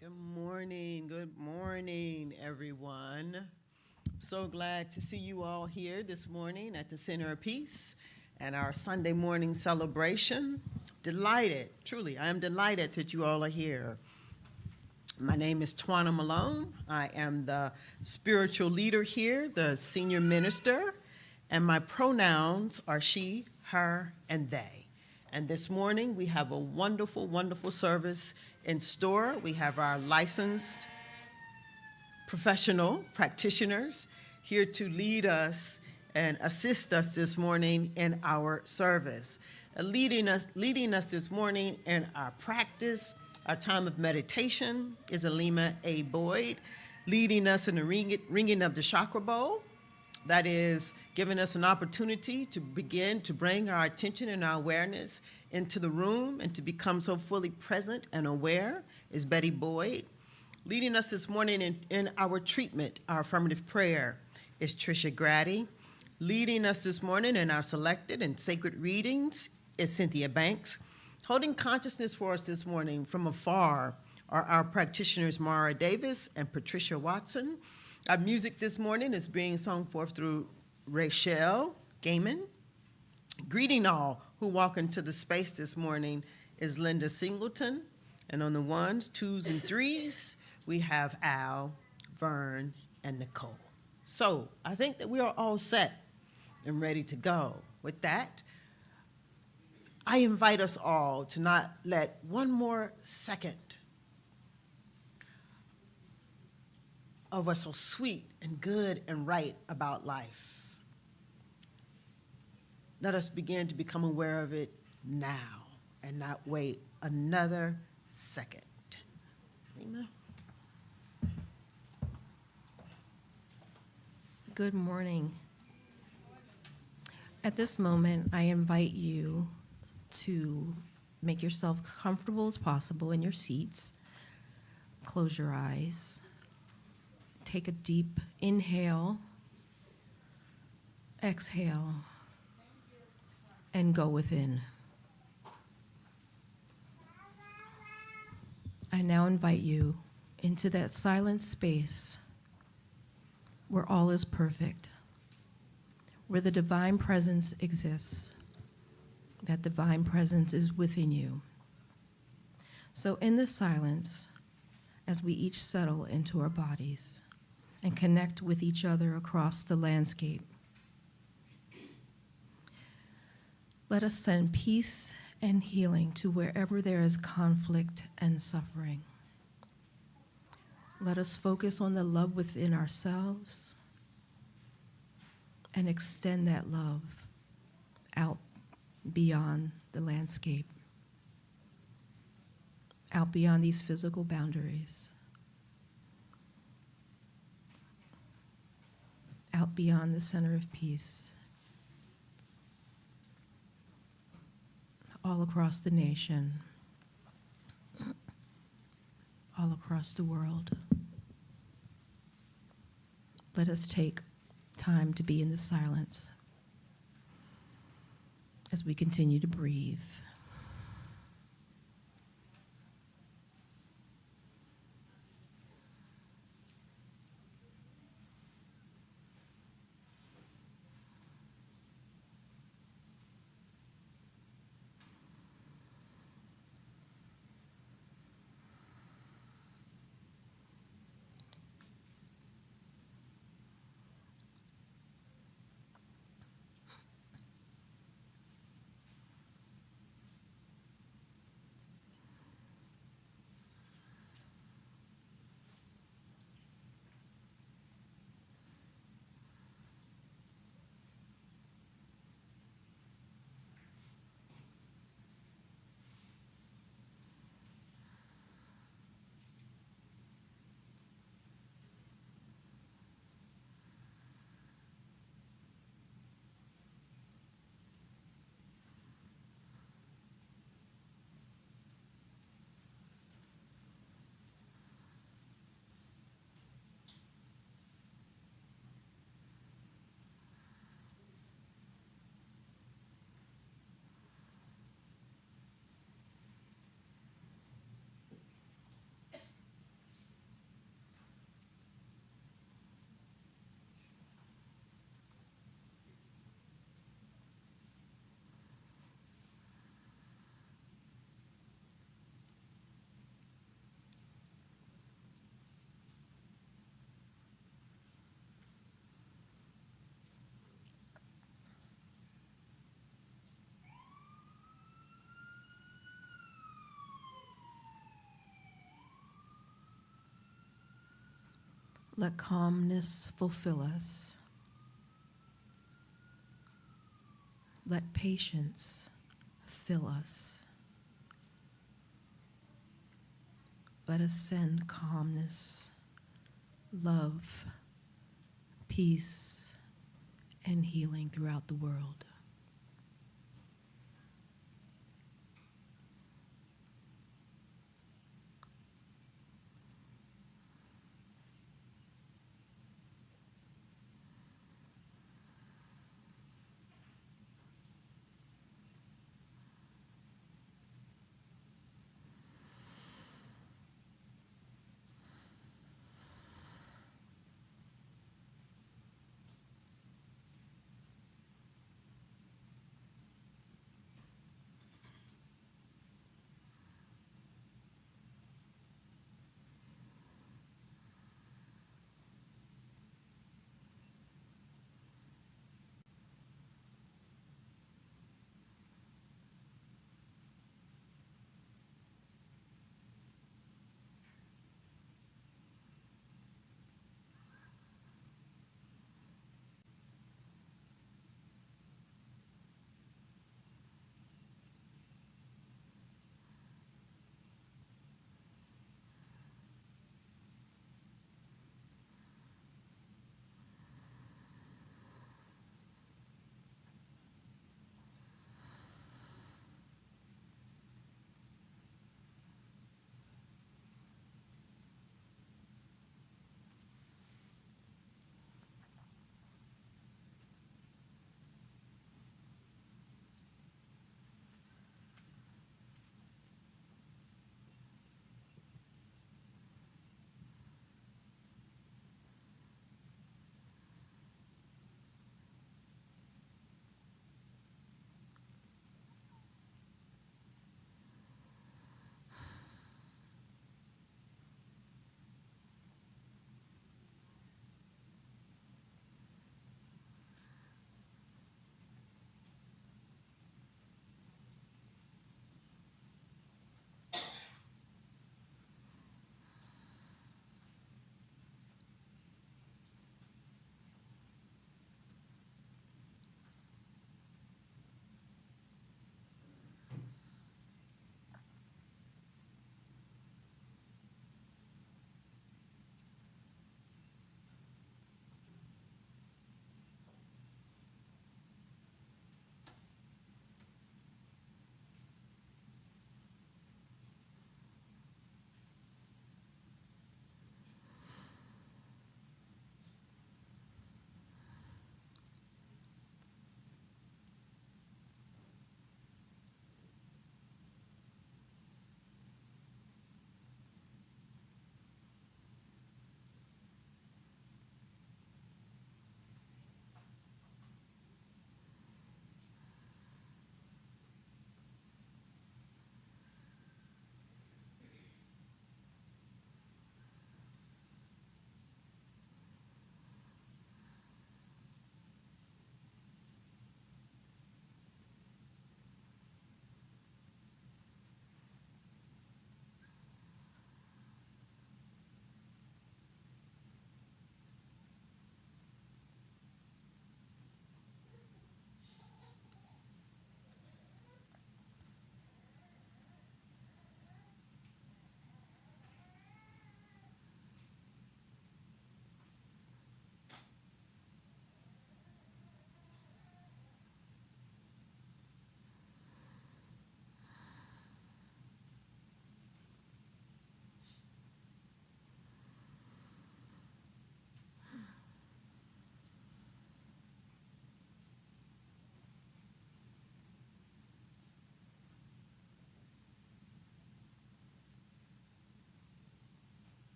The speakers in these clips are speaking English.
Good morning, everyone. So glad to see you all here this morning at the Center of Peace and our Sunday morning celebration. Delighted, truly, I am delighted that you all are here. My name is Twana Malone. I am the spiritual leader here, the senior minister, and my pronouns are she, her, and they. And this morning we have a wonderful, wonderful service in store. We have our licensed professional practitioners here to lead us and assist us this morning in our service. Leading us this morning in our practice, our time of meditation, is Alima A. Boyd. Leading us in the ringing of the chakra bowl, that is giving us an opportunity to begin to bring our attention and our awareness into the room and to become so fully present and aware, is Betty Boyd. Leading us this morning in our treatment, our affirmative prayer, is Tricia Grady. Leading us this morning in our selected and sacred readings is Cynthia Banks. Holding consciousness for us this morning from afar are our practitioners Mara Davis and Patricia Watson. Our music this morning is being sung forth through Rachel Gaiman. Greeting all who walk into the space this morning is Linda Singleton. And on the ones, twos, and threes, we have Al, Vern, and Nicole. So I think that we are all set and ready to go. With that, I invite us all to not let one more second of what's so sweet and good and right about life. Let us begin to become aware of it now and not wait another second. Lima? Good morning. At this moment, I invite you to make yourself comfortable as possible in your seats. Close your eyes. Take a deep inhale, exhale, and go within. I now invite you into that silent space where all is perfect, where the divine presence exists. That divine presence is within you. So in this silence, as we each settle into our bodies and connect with each other across the landscape, let us send peace and healing to wherever there is conflict and suffering. Let us focus on the love within ourselves and extend that love out beyond the landscape, out beyond these physical boundaries, out beyond the center of peace, all across the nation, all across the world. Let us take time to be in the silence as we continue to breathe. Let calmness fulfill us. Let patience fill us. Let us send calmness, love, peace, and healing throughout the world.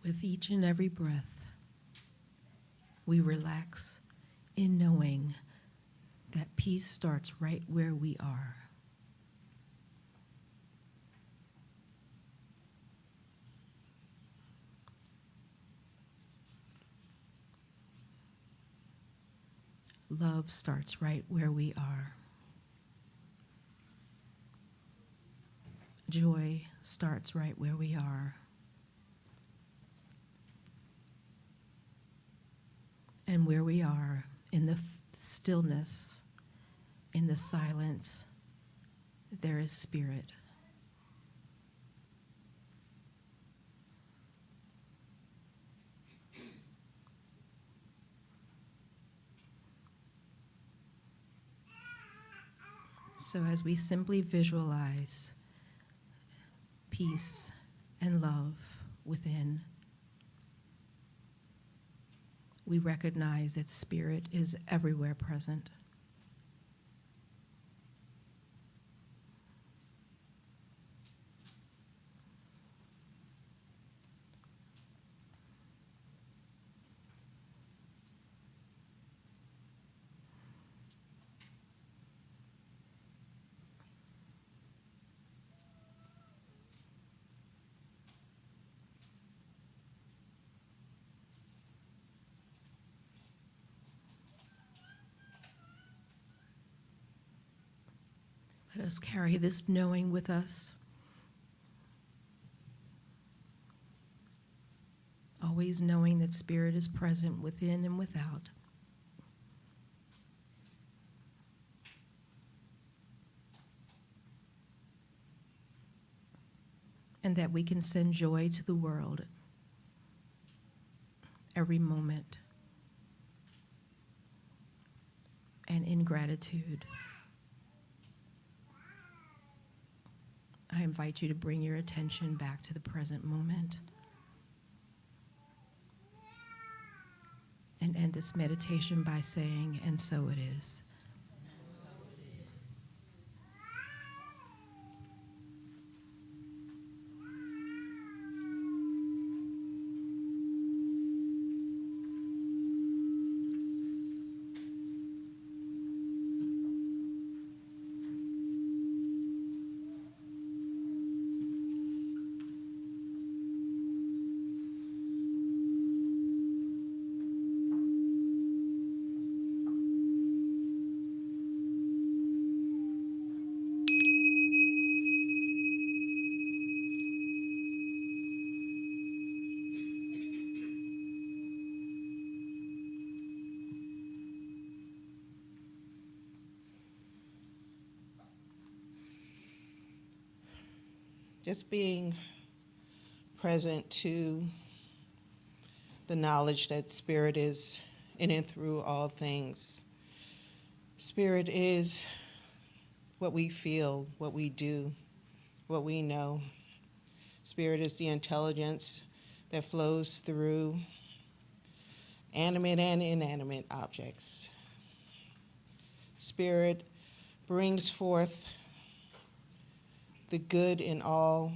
With each and every breath, we relax in knowing that peace starts right where we are. Love starts right where we are. Joy starts right where we are. And where we are, in the stillness, in the silence, there is spirit. So as we simply visualize peace and love within, we recognize that spirit is everywhere present. Let us carry this knowing with us, always knowing that spirit is present within and without. And that we can send joy to the world every moment. And in gratitude, I invite you to bring your attention back to the present moment and end this meditation by saying, "And so it is." Just being present to the knowledge that spirit is in and through all things. Spirit is what we feel, what we do, what we know. Spirit is the intelligence that flows through animate and inanimate objects. Spirit brings forth the good in all,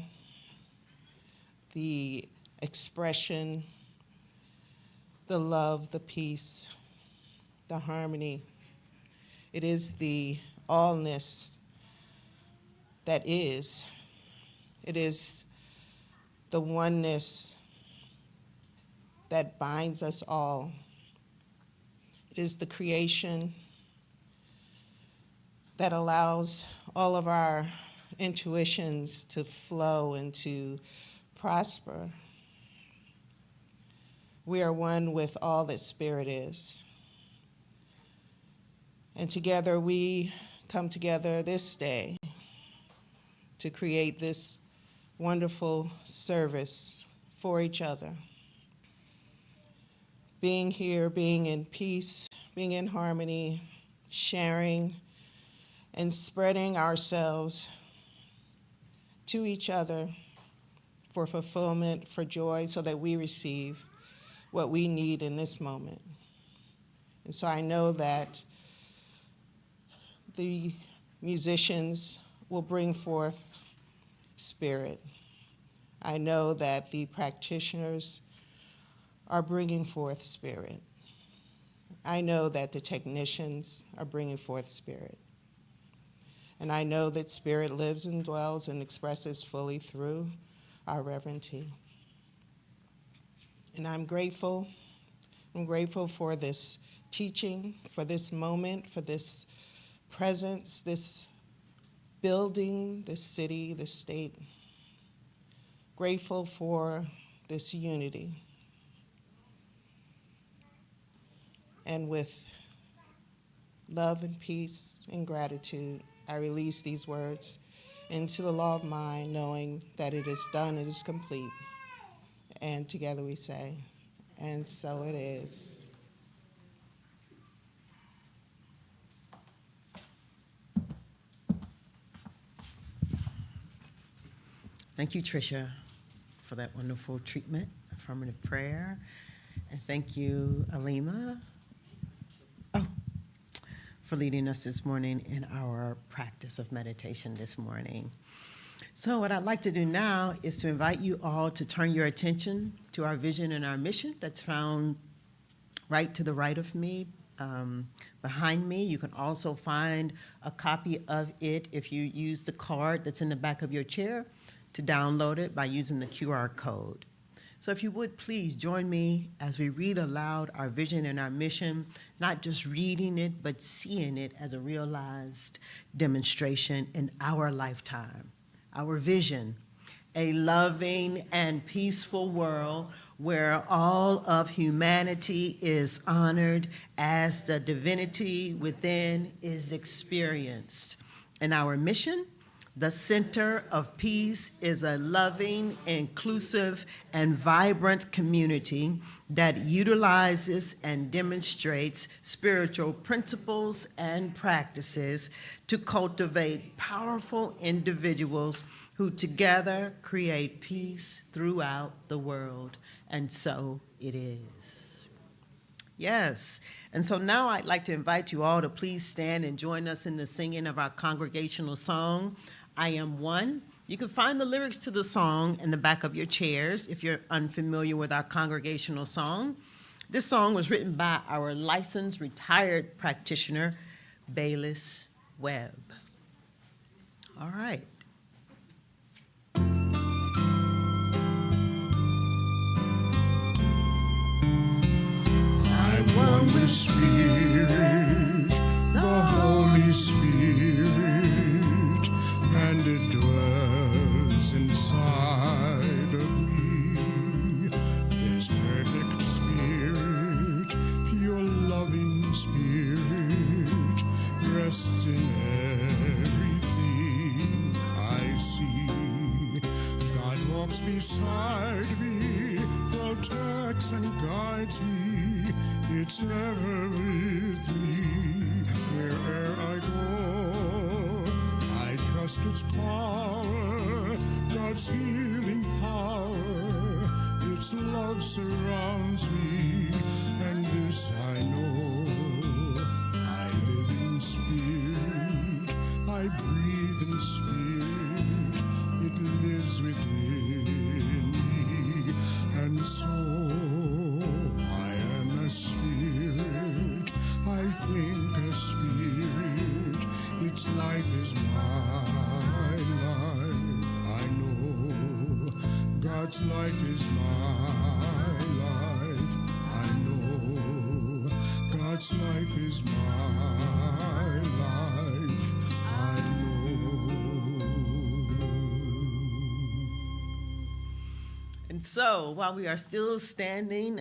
the expression, the love, the peace, the harmony. It is the allness that is. It is the oneness that binds us all. It is the creation that allows all of our intuitions to flow and to prosper. We are one with all that spirit is. And together we come together this day to create this wonderful service for each other. Being here, being in peace, being in harmony, sharing and spreading ourselves to each other for fulfillment, for joy, so that we receive what we need in this moment. And so I know that the musicians will bring forth spirit. I know that the practitioners are bringing forth spirit. I know that the technicians are bringing forth spirit. And I know that spirit lives and dwells and expresses fully through our Reverend T. And I'm grateful. I'm grateful for this teaching, for this moment, for this presence, this building, this city, this state. Grateful for this unity. And with love and peace and gratitude, I release these words into the law of mind, knowing that it is done, it is complete. And together we say, and so it is. Thank you, Tricia, for that wonderful treatment, affirmative prayer. And thank you, Alima, for leading us this morning in our practice of meditation this morning. So what I'd like to do now is to invite you all to turn your attention to our vision and our mission that's found right to the right of me, behind me. You can also find a copy of it if you use the card that's in the back of your chair to download it by using the QR code. So if you would please join me as we read aloud our vision and our mission, not just reading it, but seeing it as a realized demonstration in our lifetime. Our vision, a loving and peaceful world where all of humanity is honored as the divinity within is experienced. And our mission, the Center of Peace, is a loving, inclusive, and vibrant community that utilizes and demonstrates spiritual principles and practices to cultivate powerful individuals who together create peace throughout the world. And so it is. Yes. And so now I'd like to invite you all to please stand and join us in the singing of our congregational song, I Am One. You can find the lyrics to the song in the back of your chairs if you're unfamiliar with our congregational song. This song was written by our licensed retired practitioner, Bayless Webb. All right. I'm one with Spirit, the Holy Spirit, and it dwells inside of me. This perfect Spirit, pure loving Spirit, rests in everything I see. God walks beside me, protects and guides me. It's ever with me, where'er I go. I trust its power, God's healing power. Its love surrounds me, and this I know. I live in spirit, I breathe in spirit. It lives within me, and so Spirit, I think a spirit, its life is my life. I know God's life is my life. I know God's life is my life. I know. And so while we are still standing,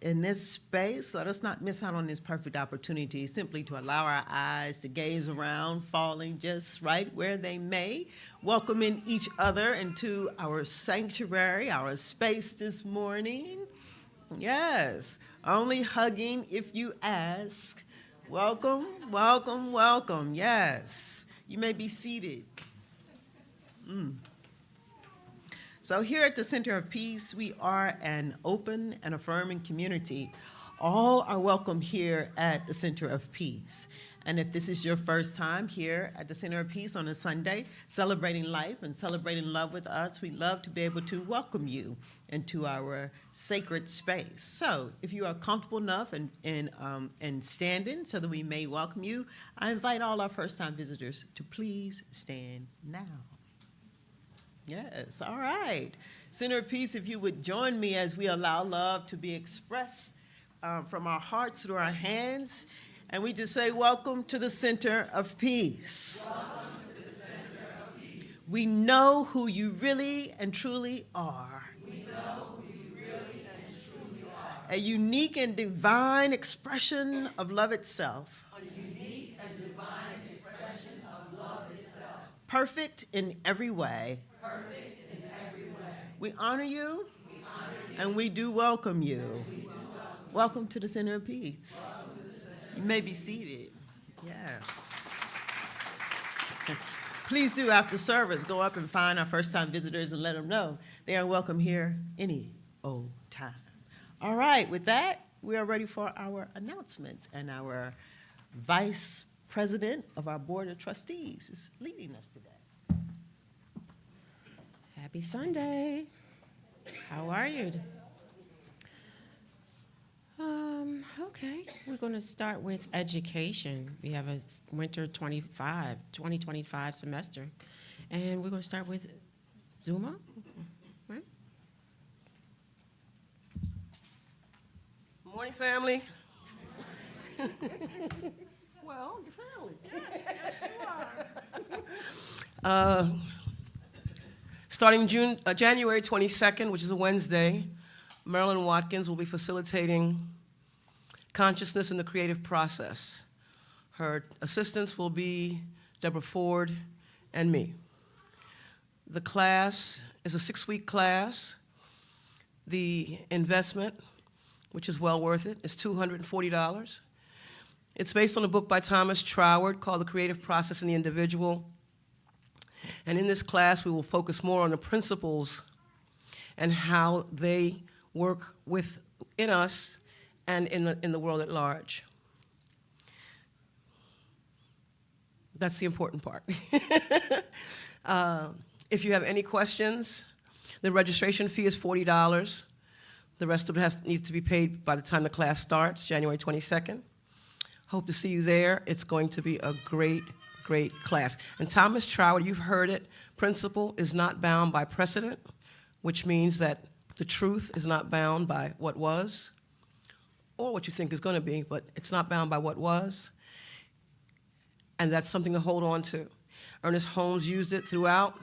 in this space, let us not miss out on this perfect opportunity simply to allow our eyes to gaze around, falling just right where they may, welcoming each other into our sanctuary, our space this morning. Yes, only hugging if you ask. Welcome, welcome, welcome. Yes, you may be seated. So here at the Center of Peace, we are an open and affirming community. All are welcome here at the Center of Peace. And if this is your first time here at the Center of Peace on a Sunday, celebrating life and celebrating love with us, we'd love to be able to welcome you into our sacred space. So if you are comfortable enough and standing so that we may welcome you, I invite all our first-time visitors to please stand now. Yes, all right. Center of Peace, if you would join me as we allow love to be expressed from our hearts through our hands. And we just say, welcome to the Center of Peace. Welcome to the Center of Peace. We know who you really and truly are. We know who you really and truly are. A unique and divine expression of love itself. A unique and divine expression of love itself. Perfect in every way. Perfect in every way. We honor you. We honor you. And we do welcome you. Welcome to the Center of Peace. You may be seated. Yes. Please do, after service, go up and find our first-time visitors and let them know they are welcome here any old time. All right, with that, we are ready for our announcements, and our Vice President of our Board of Trustees is leading us today. Happy Sunday. How are you? Okay, we're going to start with education. We have a winter 2025 semester, and we're going to start with Zuma. Right? Morning, family. Well, your family. Yes, you are. Starting January 22nd, which is a Wednesday, Marilyn Watkins will be facilitating consciousness in the creative process. Her assistants will be Deborah Ford and me. The class is a 6-week class. The investment, which is well worth it, is $240. It's based on a book by Thomas Troward called The Creative Process in the Individual. And in this class, we will focus more on the principles and how they work within us and in the world at large. That's the important part. If you have any questions, the registration fee is $40. The rest of it needs to be paid by the time the class starts, January 22nd. Hope to see you there. It's going to be a great class. And Thomas Troward, you've heard it, principle is not bound by precedent, which means that the truth is not bound by what was or what you think is going to be, but it's not bound by what was. And that's something to hold on to. Ernest Holmes used it throughout.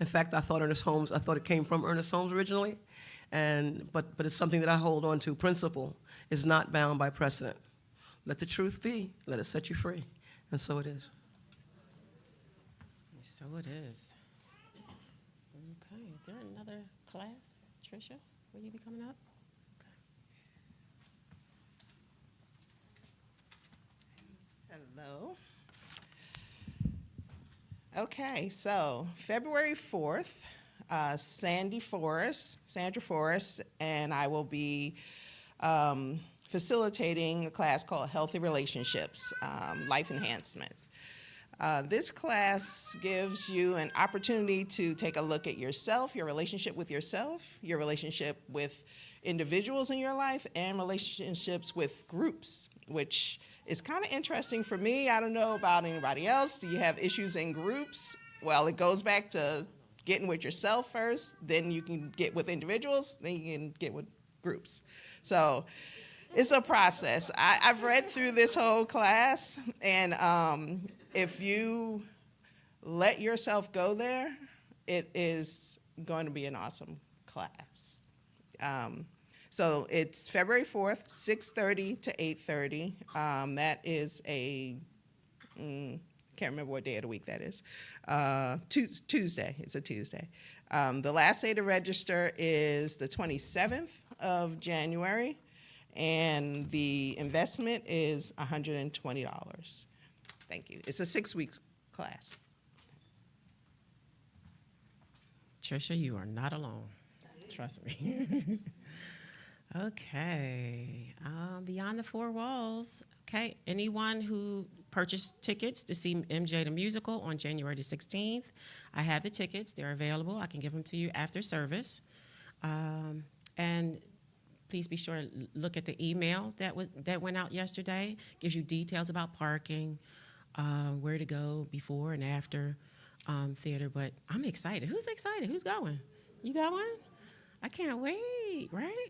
In fact, I thought it came from Ernest Holmes originally, but it's something that I hold on to. Principle is not bound by precedent. Let the truth be. Let it set you free. And so it is. So it is. Okay, is there another class? Tricia, will you be coming up? Hello. Okay, so February 4th, Sandra Forrest, and I will be facilitating a class called Healthy Relationships, Life Enhancements. This class gives you an opportunity to take a look at yourself, your relationship with yourself, your relationship with individuals in your life, and relationships with groups, which is kind of interesting for me. I don't know about anybody else. Do you have issues in groups? Well, it goes back to getting with yourself first, then you can get with individuals, then you can get with groups. So it's a process. I've read through this whole class, and if you let yourself go there, it is going to be an awesome class. So it's February 4th, 6:30 to 8:30. That is can't remember what day of the week that is. Tuesday. It's a Tuesday. The last day to register is the 27th of January, and the investment is $120. Thank you. It's a 6-week class. Tricia, you are not alone. Trust me. Okay. Beyond the four walls. Okay. Anyone who purchase tickets to see MJ the Musical on January the 16th. I have the tickets. They're available. I can give them to you after service. And please be sure to look at the email that went out yesterday. Gives you details about parking, where to go before and after theater. But I'm excited. Who's excited? Who's going? You going? I can't wait, right?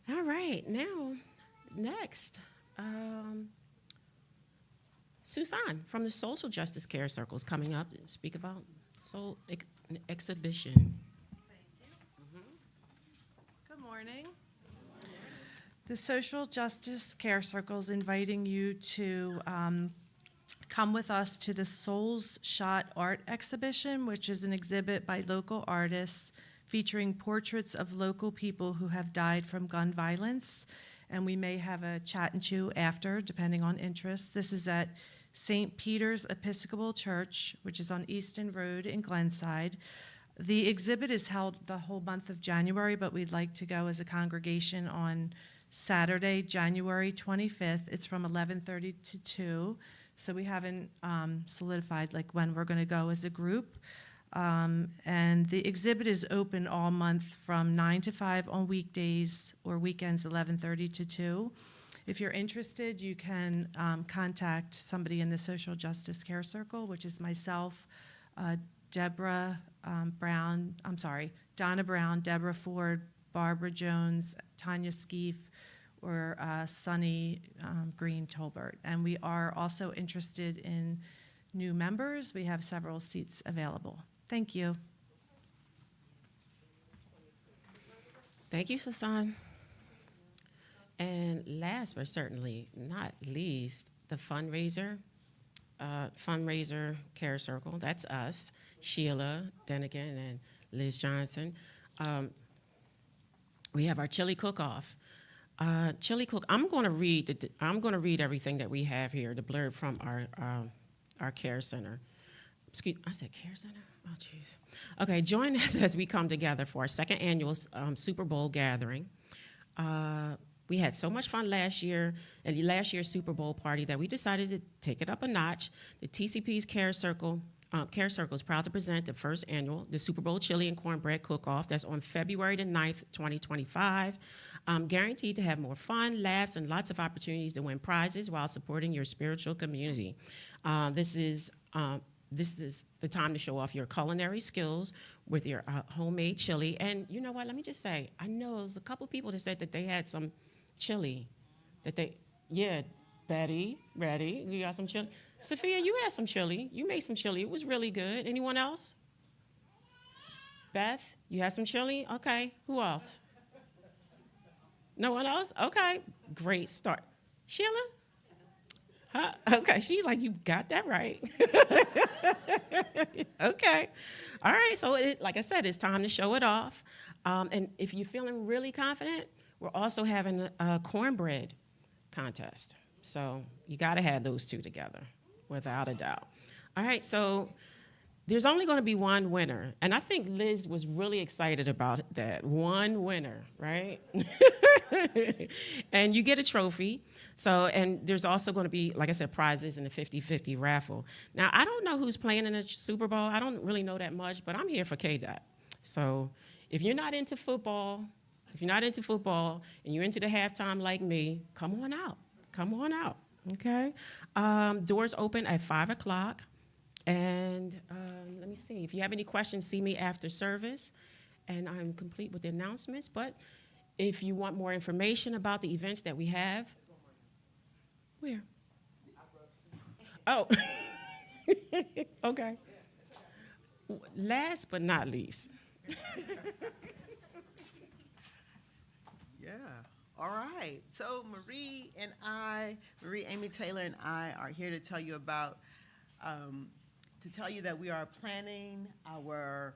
All right, now, next. Susan from the Social Justice Care Circle is coming up and speak about exhibition. Good morning. The Social Justice Care Circle is inviting you to come with us to the Souls Shot Art Exhibition, which is an exhibit by local artists featuring portraits of local people who have died from gun violence. And we may have a chat and chew after, depending on interest. This is at St. Peter's Episcopal Church, which is on Easton Road in Glenside. The exhibit is held the whole month of January, but we'd like to go as a congregation on Saturday, January 25th. It's from 11:30 to 2, so we haven't solidified like when we're going to go as a group. And the exhibit is open all month from 9 to 5 on weekdays or weekends, 11:30 to 2. If you're interested, you can contact somebody in the Social Justice Care Circle, which is myself, Donna Brown, Deborah Ford, Barbara Jones, Tanya Skeef, or Sunny Green Tolbert. And we are also interested in new members. We have several seats available. Thank you. Thank you, Susan. And last but certainly not least, the fundraiser care circle. That's us, Sheila Denigan and Liz Johnson. We have our chili cook-off. Chili cook. I'm going to read everything that we have here. The blurb from our care center. Excuse. I said care center. Oh, jeez. Okay. Join us as we come together for our second annual Super Bowl gathering. We had so much fun last year at last year's Super Bowl party that we decided to take it up a notch. The TCP's Care Circle is proud to present the first annual, the Super Bowl Chili and Cornbread Cook-Off. That's on February the 9th, 2025. Guaranteed to have more fun, laughs, and lots of opportunities to win prizes while supporting your spiritual community. This is the time to show off your culinary skills with your homemade chili. And you know what? Let me just say, I know there's a couple people that said that they had some chili. Betty, ready? You got some chili? Sophia, you had some chili. You made some chili. It was really good. Anyone else? Beth, you had some chili? Okay. Who else? No one else? Okay. Great start. Sheila? Huh? Okay. She's like, you got that right. Okay. All right. So, like I said, it's time to show it off. And if you're feeling really confident, we're also having a cornbread contest. So you got to have those two together, without a doubt. All right, so there's only going to be one winner. And I think Liz was really excited about that. One winner, right? And you get a trophy. So, and there's also going to be, like I said, prizes in the 50-50 raffle. Now, I don't know who's playing in the Super Bowl. I don't really know that much, but I'm here for KDOT. So if you're not into football, and you're into the halftime like me, come on out. Come on out, okay? Doors open at 5 o'clock. And let me see. If you have any questions, see me after service. And I'm complete with the announcements. But if you want more information about the events that we have. Where? Oh. Okay. Last but not least. Yeah. All right. So Marie Amy Taylor and I are here to tell you about, that we are planning our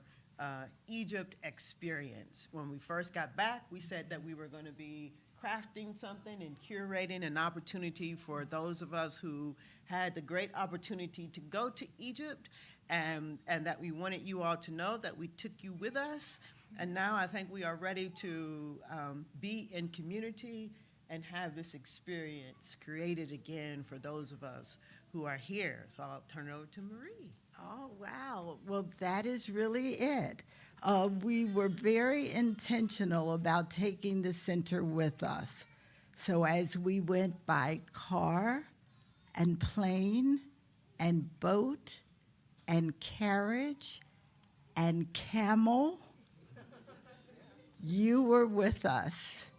Egypt experience. When we first got back, we said that we were going to be crafting something and curating an opportunity for those of us who had the great opportunity to go to Egypt, and that we wanted you all to know that we took you with us. And now I think we are ready to be in community and have this experience created again for those of us who are here. So I'll turn it over to Marie. Oh, wow. Well, that is really it. We were very intentional about taking the center with us. So as we went by car and plane and boat and carriage and camel, you were with us.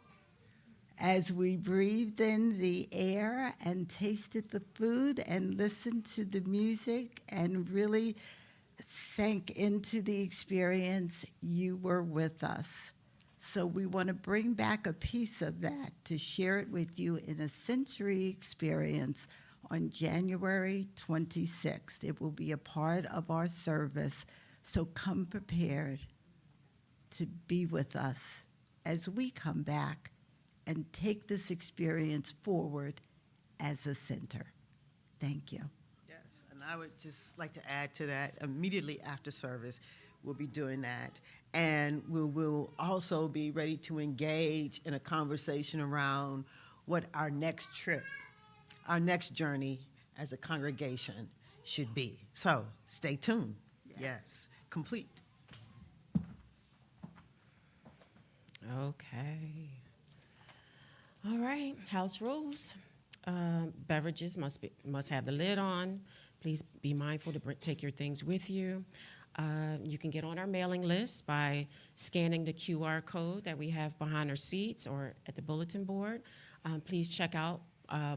As we breathed in the air and tasted the food and listened to the music and really sank into the experience, you were with us. So we want to bring back a piece of that to share it with you in a sensory experience on January 26th. It will be a part of our service, so come prepared to be with us as we come back and take this experience forward as a center. Thank you. Yes, and I would just like to add to that, immediately after service, we'll be doing that. And we will also be ready to engage in a conversation around what our next trip, our next journey as a congregation should be. So stay tuned. Yes, complete. Okay. All right, house rules. Beverages must have the lid on. Please be mindful to take your things with you. You can get on our mailing list by scanning the QR code that we have behind our seats or at the bulletin board. Please check out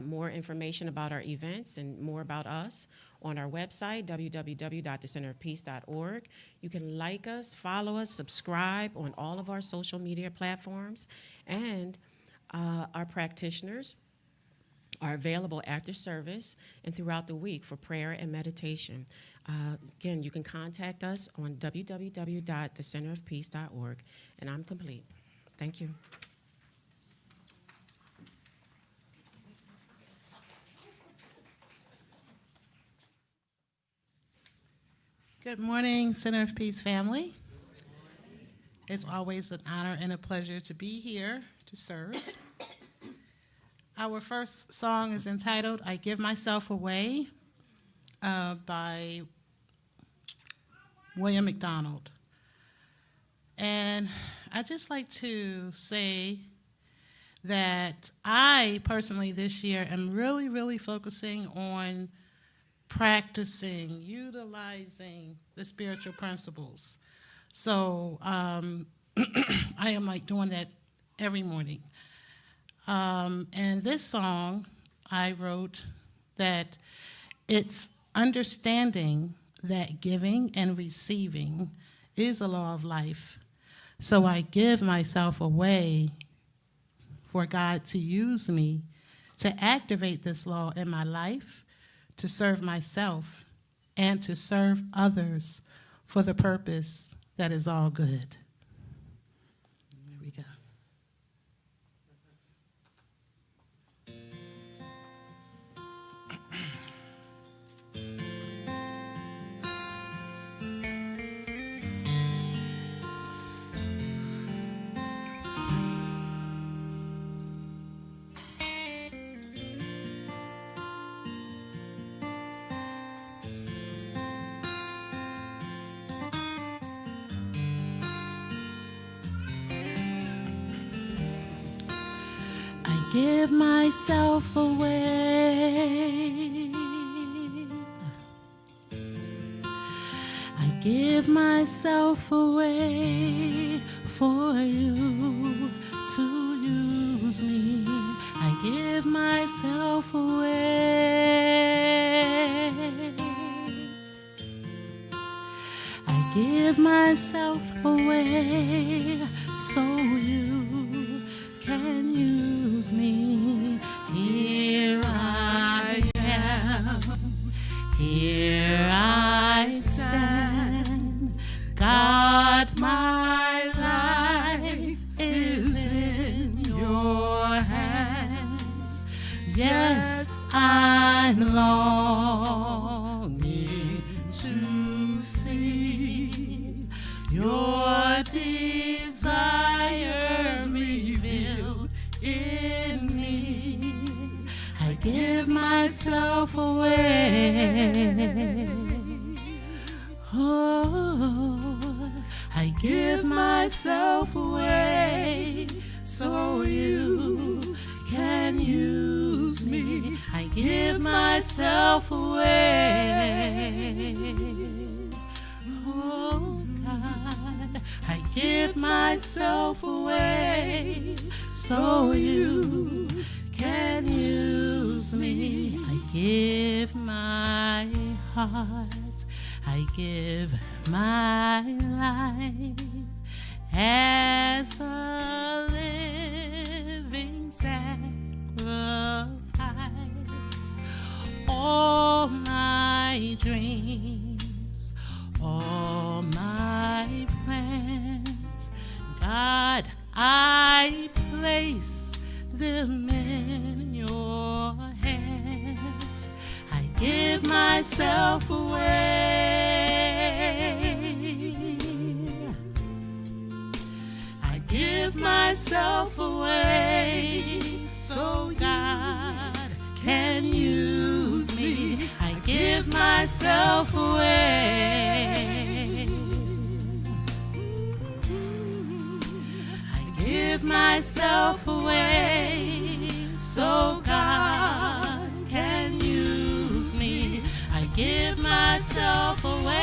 more information about our events and more about us on our website, www.thecenterofpeace.org. You can like us, follow us, subscribe on all of our social media platforms, and our practitioners are available after service and throughout the week for prayer and meditation. Again, you can contact us on www.thecenterofpeace.org. And I'm complete. Thank you. Good morning, Center of Peace family. It's always an honor and a pleasure to be here to serve. Our first song is entitled, I Give Myself Away, by William McDonald. And I'd just like to say that I personally this year am really focusing on practicing, utilizing the spiritual principles. So I am like doing that every morning. And this song I wrote that it's understanding that giving and receiving is a law of life. So I give myself away for God to use me to activate this law in my life, to serve myself, and to serve others for the purpose that is all good. There we go. Give myself away. I give myself away for you to use me. I give myself away. I give myself away so you can use me. Here I am, here I stand. God, my life is in your hands. Yes, I'm longing to see your desires revealed in me. myself away. Oh, I give myself away so you can use me. I give myself away. Oh God, I give myself away so you can use me. I give my heart, I give my life as a living sacrifice. All my dreams, all my plans, God, I place them in your hands. I give myself away. I give myself away so God can use me. I give myself away. I give myself away so God can use me. I give myself away.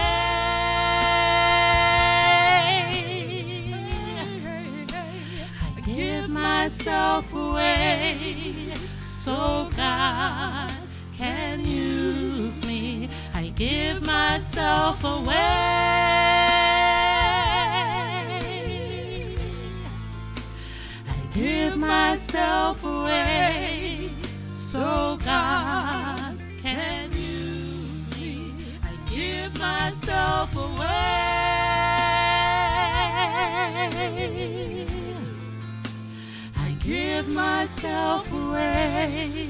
I give myself away so God can use me. I give myself away. I give myself away so God can use me. I give myself away. I give myself away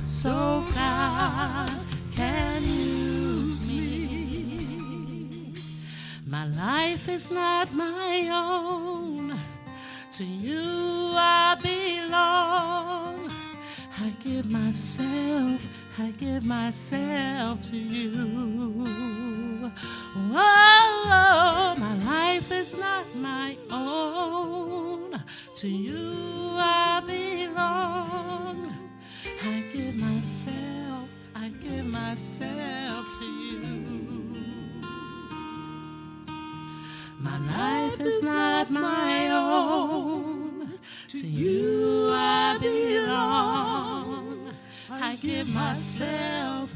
so God can use me. My life is not my own. To you I belong. I give myself to you. Whoa, my life is not my own. To you I belong. I give myself to you. My life is not my own. To you I belong. I give myself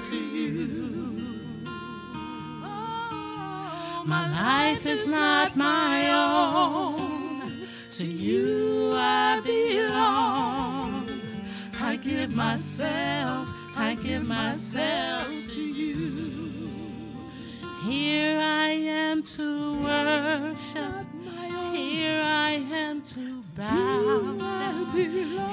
to you. My life is not my own. To you I belong. I give myself to you. Here I am to worship. Here I am to bow down.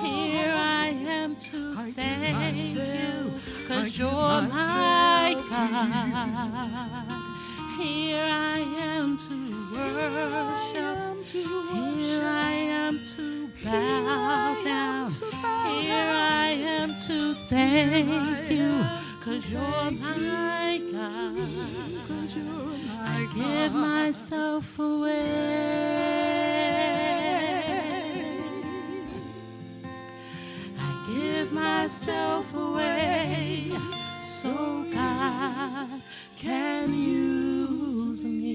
Here I am to thank you, 'cause you're my God. Here I am to worship. Here I am to bow down. Here I am to thank you, 'cause you're my God. I give myself away. I give myself away so God can use me.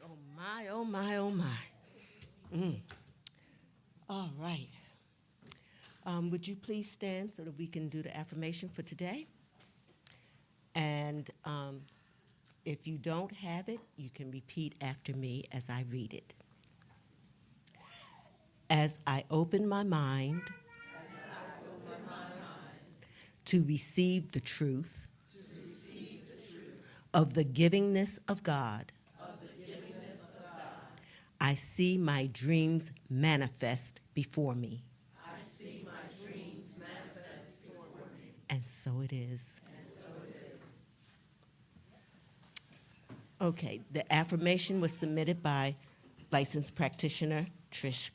Oh my, oh my, oh my. All right. Would you please stand so that we can do the affirmation for today? And if you don't have it, you can repeat after me as I read it. As I open my mind to receive the truth of the givingness of God, I see my dreams manifest before me. And so it is. Okay, the affirmation was submitted by licensed practitioner Trish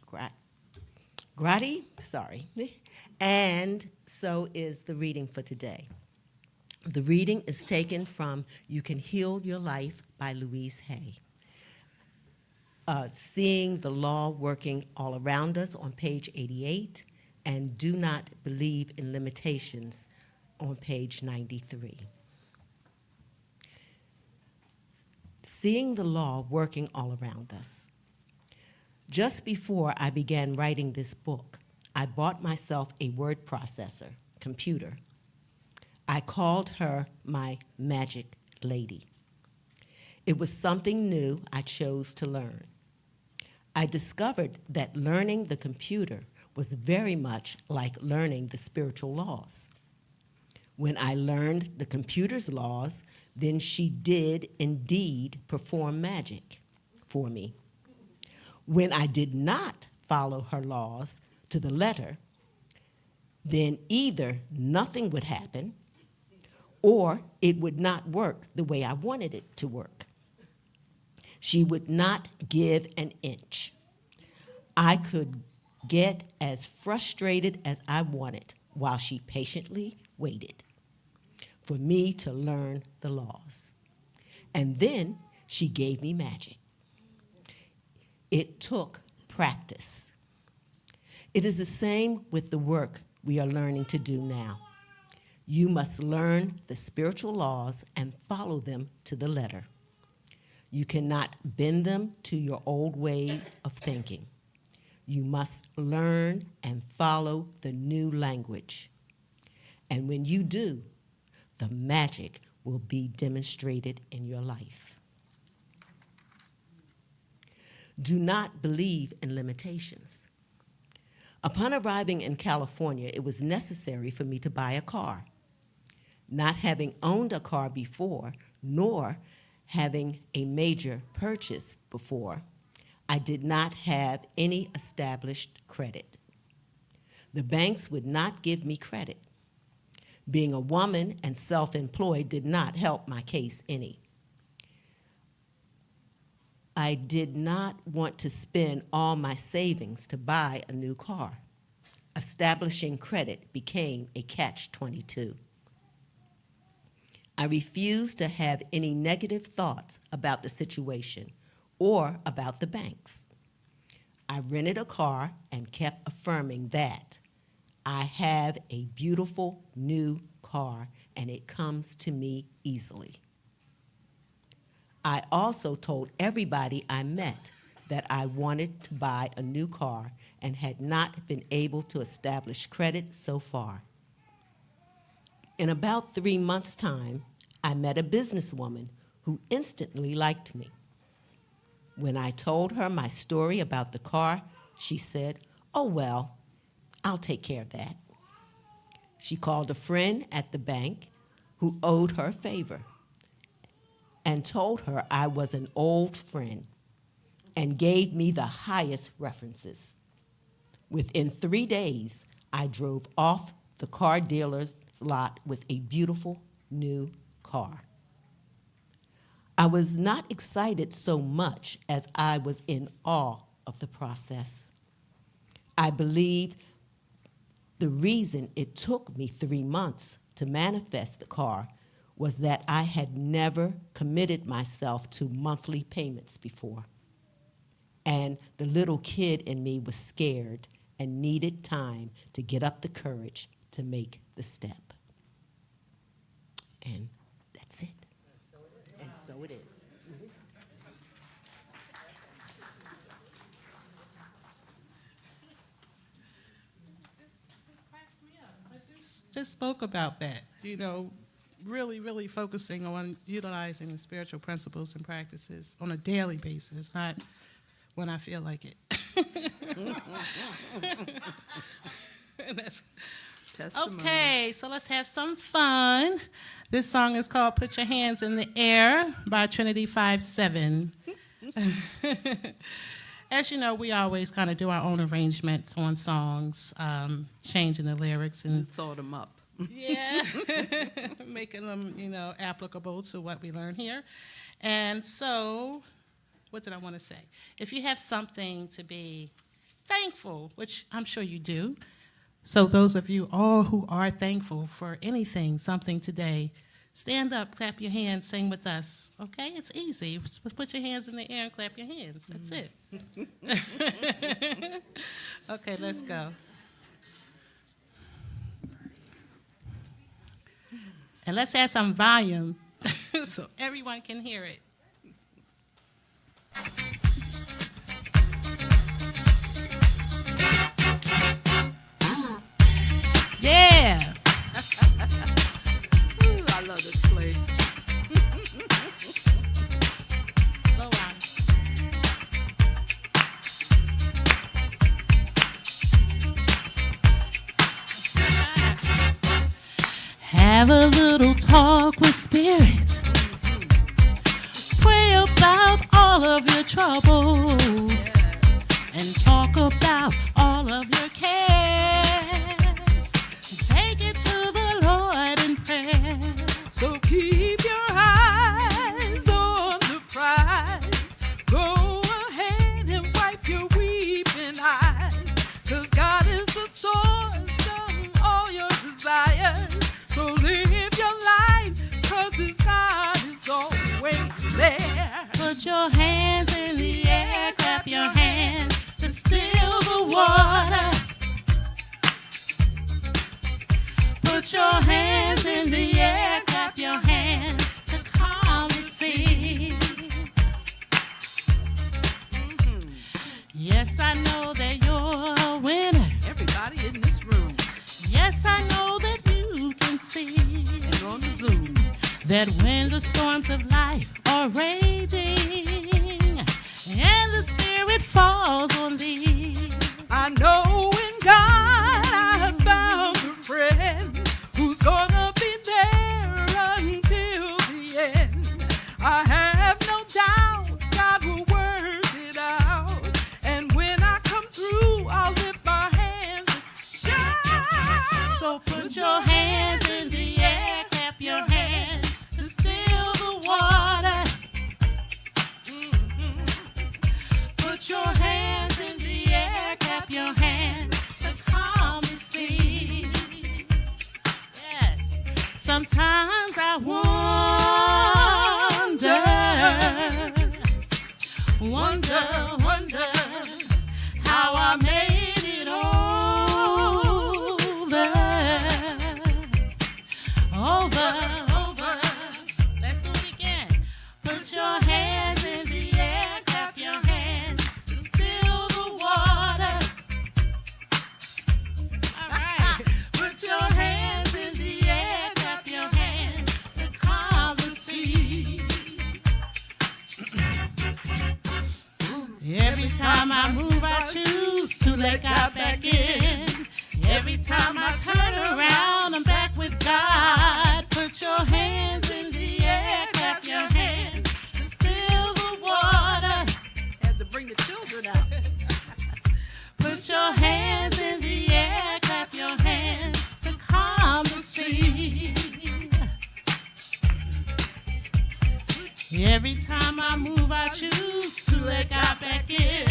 Grady, sorry. And so is the reading for today. The reading is taken from You Can Heal Your Life by Louise Hay. Seeing the Law Working All Around Us on page 88, and Do Not Believe in Limitations on page 93. Seeing the law working all around us. Just before I began writing this book, I bought myself a word processor, computer. I called her my magic lady. It was something new I chose to learn. I discovered that learning the computer was very much like learning the spiritual laws. When I learned the computer's laws, then she did indeed perform magic for me. When I did not follow her laws to the letter, then either nothing would happen or it would not work the way I wanted it to work. She would not give an inch. I could get as frustrated as I wanted while she patiently waited for me to learn the laws. And then she gave me magic. It took practice. It is the same with the work we are learning to do now. You must learn the spiritual laws and follow them to the letter. You cannot bend them to your old way of thinking. You must learn and follow the new language. And when you do, the magic will be demonstrated in your life. Do not believe in limitations. Upon arriving in California, it was necessary for me to buy a car. Not having owned a car before, nor having a major purchase before, I did not have any established credit. The banks would not give me credit. Being a woman and self-employed did not help my case any. I did not want to spend all my savings to buy a new car. Establishing credit became a catch-22. I refused to have any negative thoughts about the situation or about the banks. I rented a car and kept affirming that I have a beautiful new car and it comes to me easily. I also told everybody I met that I wanted to buy a new car and had not been able to establish credit so far. In about 3 months' time, I met a businesswoman who instantly liked me. When I told her my story about the car, she said, "Oh, well, I'll take care of that." She called a friend at the bank who owed her a favor and told her I was an old friend and gave me the highest references. Within 3 days, I drove off the car dealer's lot with a beautiful new car. I was not excited so much as I was in awe of the process. I believe the reason it took me 3 months to manifest the car was that I had never committed myself to monthly payments before. And the little kid in me was scared and needed time to get up the courage to make the step. And that's it. And so it is. Just spoke about that, really, really focusing on utilizing the spiritual principles and practices on a daily basis, not when I feel like it. Okay, so let's have some fun. This song is called Put Your Hands in the Air by Trinity 5-7. As you know, we always kind of do our own arrangements on songs, changing the lyrics. And thought them up. Yeah, making them, applicable to what we learn here. And so, what did I want to say? If you have something to be thankful, which I'm sure you do, so those of you all who are thankful for anything, something today, stand up, clap your hands, sing with us. Okay, it's easy. Put your hands in the air and clap your hands. That's it. Okay, let's go. And let's add some volume so everyone can hear it. Yeah. Ooh, I love this place. Slow on. Have a little talk with Spirit. Pray about all of your troubles and talk about all of your cares. Take it to the Lord in prayer. So keep your eyes on the prize. Go ahead and wipe your weeping eyes. 'Cause God is the source of all your desires. So live your life, 'cause His God is always there. Put your hands in the air, clap your hands to still the water. Put your hands in the air, clap your hands to calm the sea. Yes, I know that you're a winner. Everybody in this room Yes, I know that you can see and on the Zoom. that when the storms of life are raging and the Spirit falls on thee, I know in God I have found a friend who's gonna be there until the end. I have no doubt God will work it out. And when I come through, I'll lift my hands and shout. so put your hands in the air, clap your hands to still the water. Put your hands in the air, clap your hands to calm the sea. Yes, sometimes I wonder how I made it over. Let's do it again. Put your hands in the air, clap your hands to still the water. All right. Put your hands in the air, clap your hands to calm the sea. Every time I move, I choose to let God back in. Every time I turn around, I'm back with God. Put your hands in the air, clap your hands to still the water. Had to bring the children out. Put your hands in the air, clap your hands to calm the sea. Every time I move, I choose to let God back in.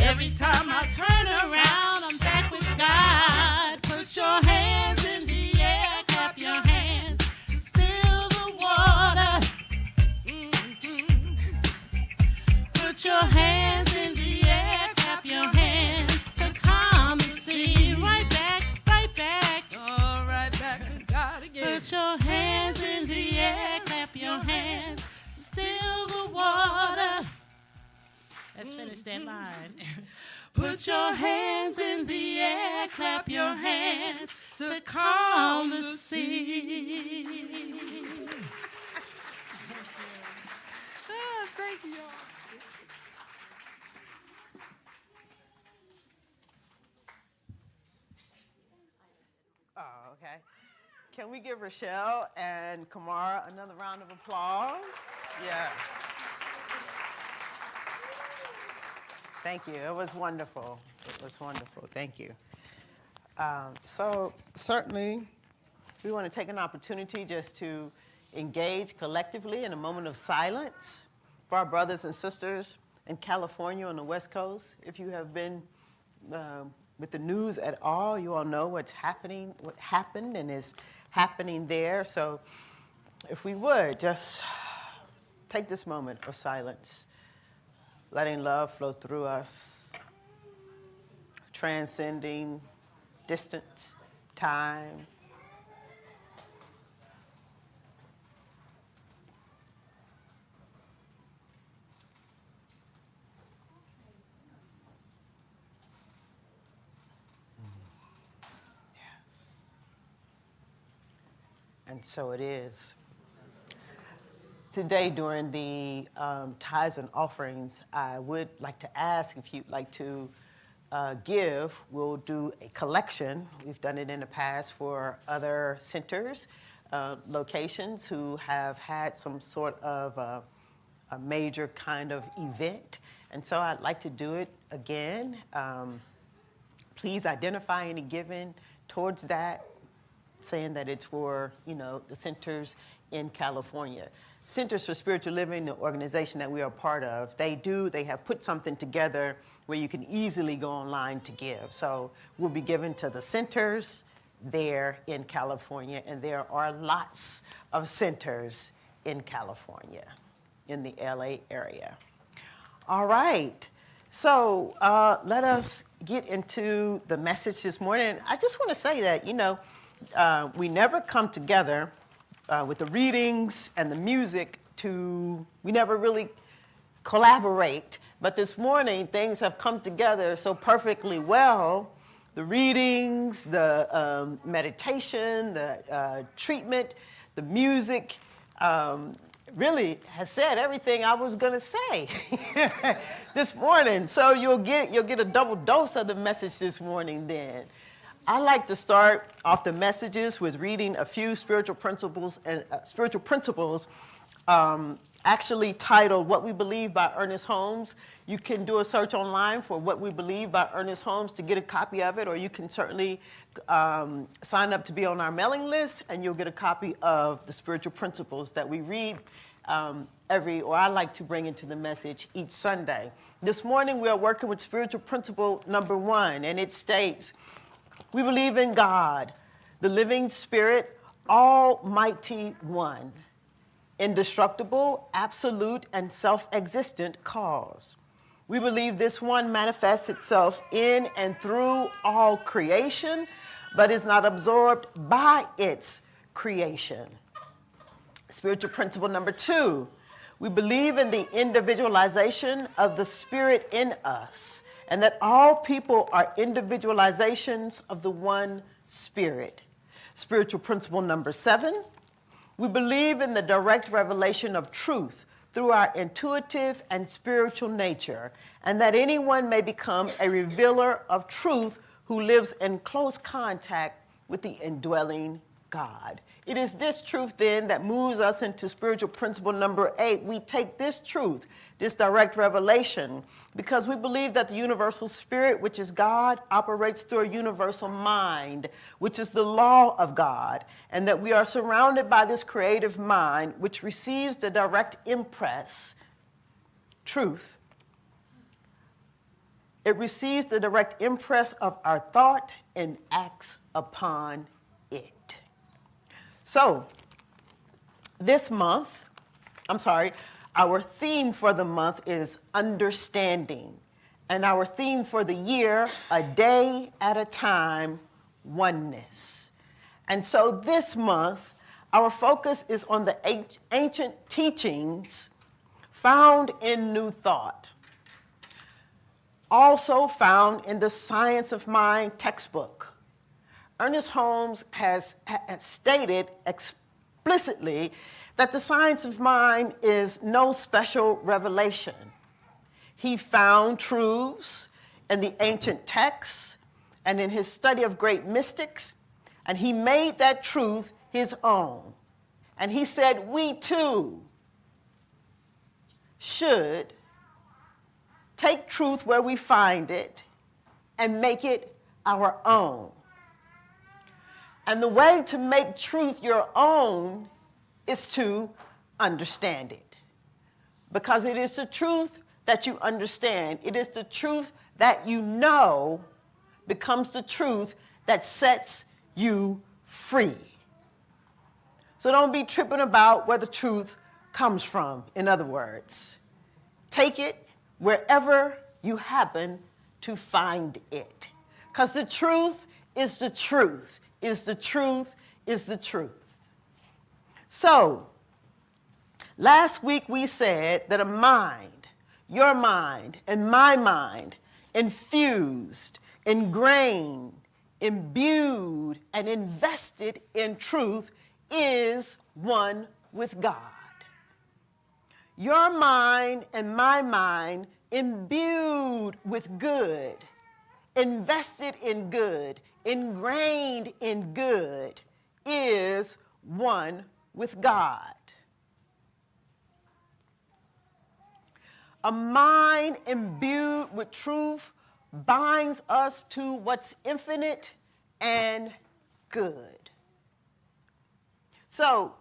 Every time I turn around, I'm back with God. Put your hands in the air, clap your hands to still the water. Put your hands in the air, clap your hands to calm the sea. Right back. All right, back to God again. Put your hands in the air, clap your hands, still the water. Let's finish that line. Put your hands in the air, clap your hands to calm the sea. Thank you, y'all. Oh, okay. Can we give Rochelle and Kamara another round of applause? Yes. Thank you. It was wonderful. It was wonderful. Thank you. So certainly We want to take an opportunity just to engage collectively in a moment of silence for our brothers and sisters in California on the West Coast. If you have been with the news at all, you all know what's happening, what happened and is happening there. So if we would just take this moment of silence, letting love flow through us, transcending distance, time. Yes. And so it is. Today, during the tithes and offerings, I would like to ask if you'd like to give. We'll do a collection. We've done it in the past for other centers, locations who have had some sort of a major kind of event. And so I'd like to do it again. Please identify any giving towards that, saying that it's for, the centers in California. Centers for Spiritual Living, the organization that we are part of, they have put something together where you can easily go online to give. So we'll be giving to the centers there in California, and there are lots of centers in California, in the LA area. All right, so let us get into the message this morning. I just want to say that, we never come together with the readings and the music we never really collaborate. But this morning, things have come together so perfectly well. The readings, the meditation, the treatment, the music really has said everything I was going to say this morning. So you'll get a double dose of the message this morning then. I like to start off the messages with reading a few spiritual principles actually titled What We Believe by Ernest Holmes. You can do a search online for What We Believe by Ernest Holmes to get a copy of it, or you can certainly sign up to be on our mailing list and you'll get a copy of the spiritual principles that we read I like to bring into the message each Sunday. This morning we are working with spiritual principle number 1, and it states, we believe in God, the living spirit, almighty one, indestructible, absolute, and self-existent cause. We believe this one manifests itself in and through all creation, but is not absorbed by its creation. Spiritual principle number 2, we believe in the individualization of the spirit in us, and that all people are individualizations of the one spirit. Spiritual principle number 7, we believe in the direct revelation of truth through our intuitive and spiritual nature, and that anyone may become a revealer of truth who lives in close contact with the indwelling God. It is this truth then that moves us into spiritual principle number 8. We take this truth, this direct revelation, because we believe that the universal spirit, which is God, operates through a universal mind, which is the law of God, and that we are surrounded by this creative mind, which receives the direct impress, truth. It receives the direct impress of our thought and acts upon it. So, our theme for the month is understanding. And our theme for the year, a day at a time, oneness. And so this month, our focus is on the ancient teachings found in New Thought. Also found in the Science of Mind textbook. Ernest Holmes has stated explicitly that the science of mind is no special revelation. He found truths in the ancient texts and in his study of great mystics, and he made that truth his own. And he said, we too should take truth where we find it and make it our own. And the way to make truth your own is to understand it. Because it is the truth that you understand. It is the truth that you know becomes the truth that sets you free. So don't be tripping about where the truth comes from, in other words. Take it wherever you happen to find it. Because the truth is the truth, is the truth, is the truth. So, last week we said that a mind, your mind and my mind, infused, ingrained, imbued, and invested in truth is one with God. Your mind and my mind imbued with good, invested in good, ingrained in good, is one with God. A mind imbued with truth binds us to what's infinite and good. So,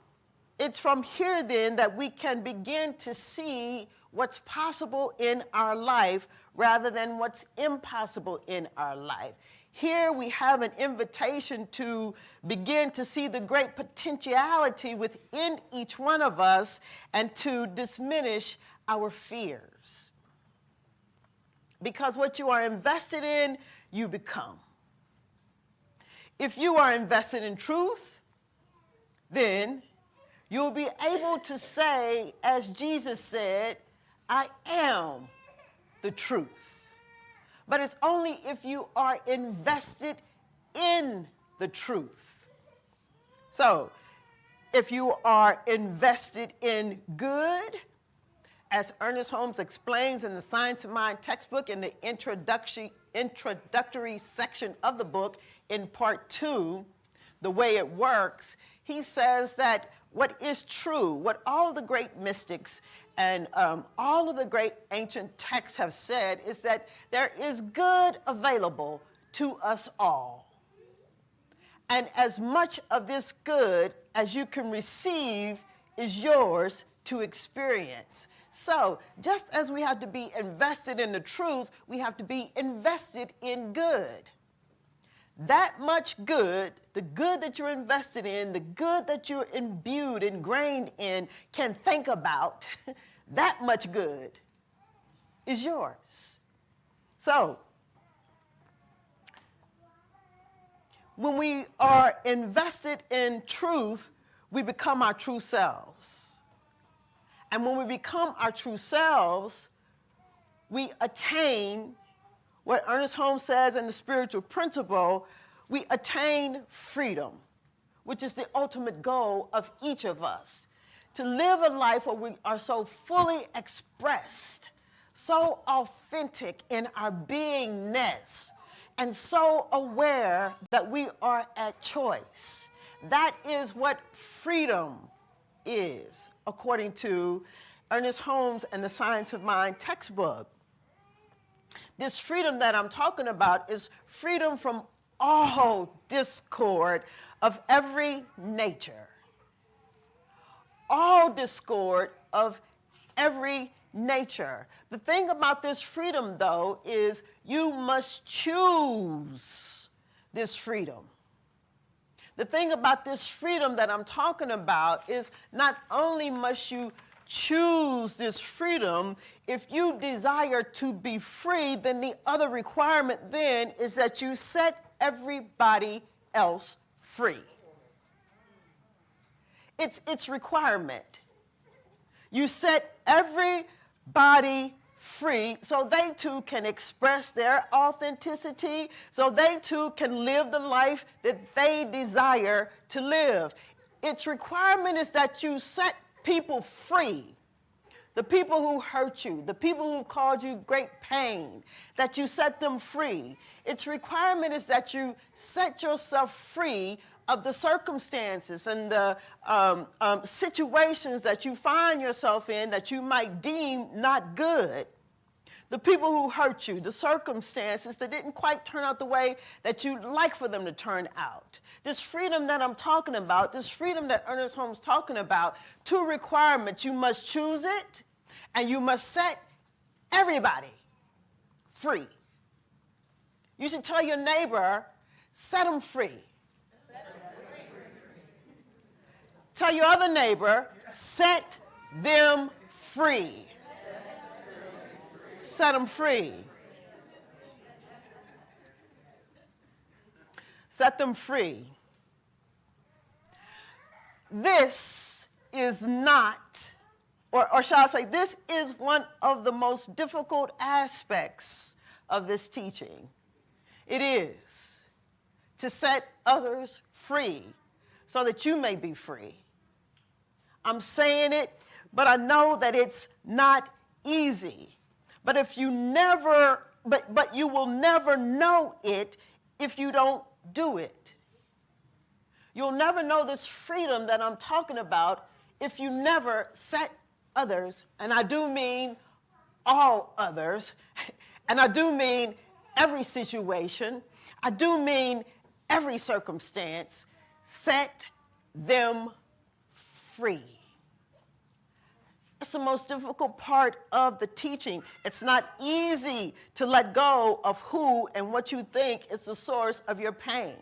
it's from here then that we can begin to see what's possible in our life rather than what's impossible in our life. Here we have an invitation to begin to see the great potentiality within each one of us and to diminish our fears. Because what you are invested in, you become. If you are invested in truth, then you'll be able to say, as Jesus said, I am the truth. But it's only if you are invested in the truth. So, if you are invested in good, as Ernest Holmes explains in the Science of Mind textbook in the introductory section of the book in part 2, the way it works, he says that what is true, what all the great mystics and all of the great ancient texts have said is that there is good available to us all. And as much of this good as you can receive is yours to experience. So, just as we have to be invested in the truth, we have to be invested in good. That much good, the good that you're invested in, the good that you're imbued, ingrained in, can think about, that much good is yours. So, when we are invested in truth, we become our true selves. And when we become our true selves, we attain what Ernest Holmes says in the spiritual principle, we attain freedom, which is the ultimate goal of each of us. To live a life where we are so fully expressed, so authentic in our beingness, and so aware that we are at choice. That is what freedom is, according to Ernest Holmes and the Science of Mind textbook. This freedom that I'm talking about is freedom from all discord of every nature. All discord of every nature. The thing about this freedom, though, is you must choose this freedom. The thing about this freedom that I'm talking about is not only must you choose this freedom, if you desire to be free, then the other requirement then is that you set everybody else free. It's requirement. You set everybody free so they too can express their authenticity, so they too can live the life that they desire to live. Its requirement is that you set people free. The people who hurt you, the people who caused you great pain, that you set them free. Its requirement is that you set yourself free of the circumstances and the situations that you find yourself in that you might deem not good. the people who hurt you, the circumstances that didn't quite turn out the way that you'd like for them to turn out. This freedom that I'm talking about, this freedom that Ernest Holmes is talking about, two requirements. You must choose it, and you must set everybody free. You should tell your neighbor, set them free. Tell your other neighbor, set them free. Set them free. Set them free. This is not, or shall I say, this is one of the most difficult aspects of this teaching. It is to set others free so that you may be free. I'm saying it, but I know that it's not easy. But if you never, but you will never know it if you don't do it. You'll never know this freedom that I'm talking about if you never set others, and I do mean all others, and I do mean every situation, I do mean every circumstance, set them free. It's the most difficult part of the teaching. It's not easy to let go of who and what you think is the source of your pain.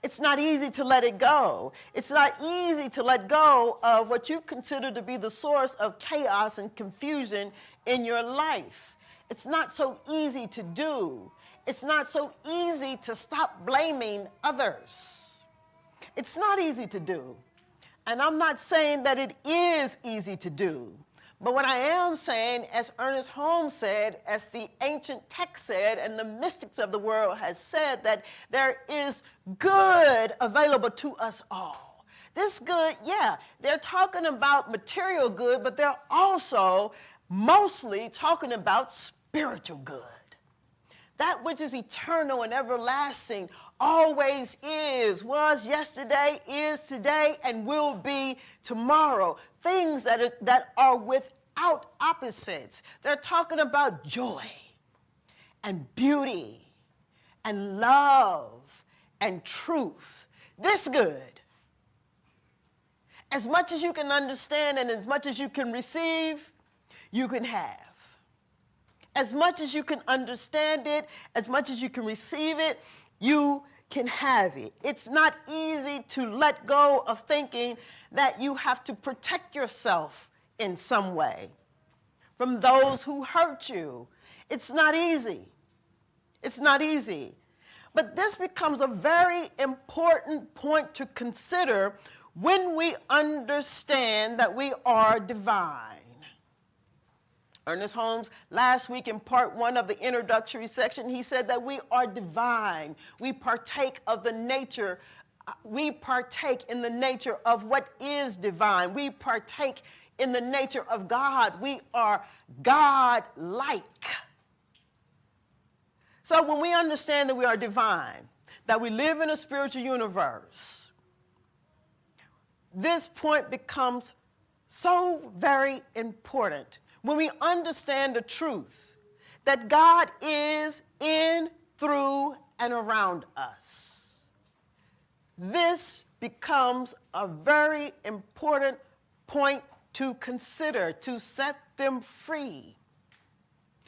It's not easy to let it go. It's not easy to let go of what you consider to be the source of chaos and confusion in your life. It's not so easy to do. It's not so easy to stop blaming others. It's not easy to do. And I'm not saying that it is easy to do. But what I am saying, as Ernest Holmes said, as the ancient text said, and the mystics of the world has said, that there is good available to us all. This good, yeah, they're talking about material good, but they're also mostly talking about spiritual good. That which is eternal and everlasting always is, was yesterday, is today, and will be tomorrow. Things that are without opposites. They're talking about joy and beauty and love and truth. This good. As much as you can understand and as much as you can receive, you can have. As much as you can understand it, as much as you can receive it, you can have it. It's not easy to let go of thinking that you have to protect yourself in some way from those who hurt you. It's not easy. It's not easy. But this becomes a very important point to consider when we understand that we are divine. Ernest Holmes, last week in part 1 of the introductory section, he said that we are divine. We partake of the nature, we partake in the nature of what is divine. We partake in the nature of God. We are God-like. So when we understand that we are divine, that we live in a spiritual universe, this point becomes so very important. When we understand the truth that God is in, through, and around us, this becomes a very important point to consider, to set them free.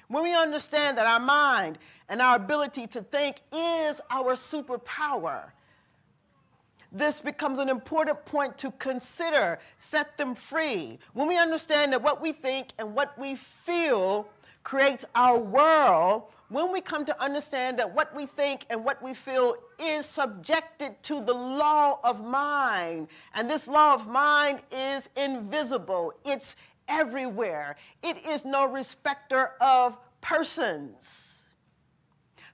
When we understand that our mind and our ability to think is our superpower, this becomes an important point to consider, set them free. When we understand that what we think and what we feel creates our world, when we come to understand that what we think and what we feel is subjected to the law of mind, and this law of mind is invisible, it's everywhere. It is no respecter of persons.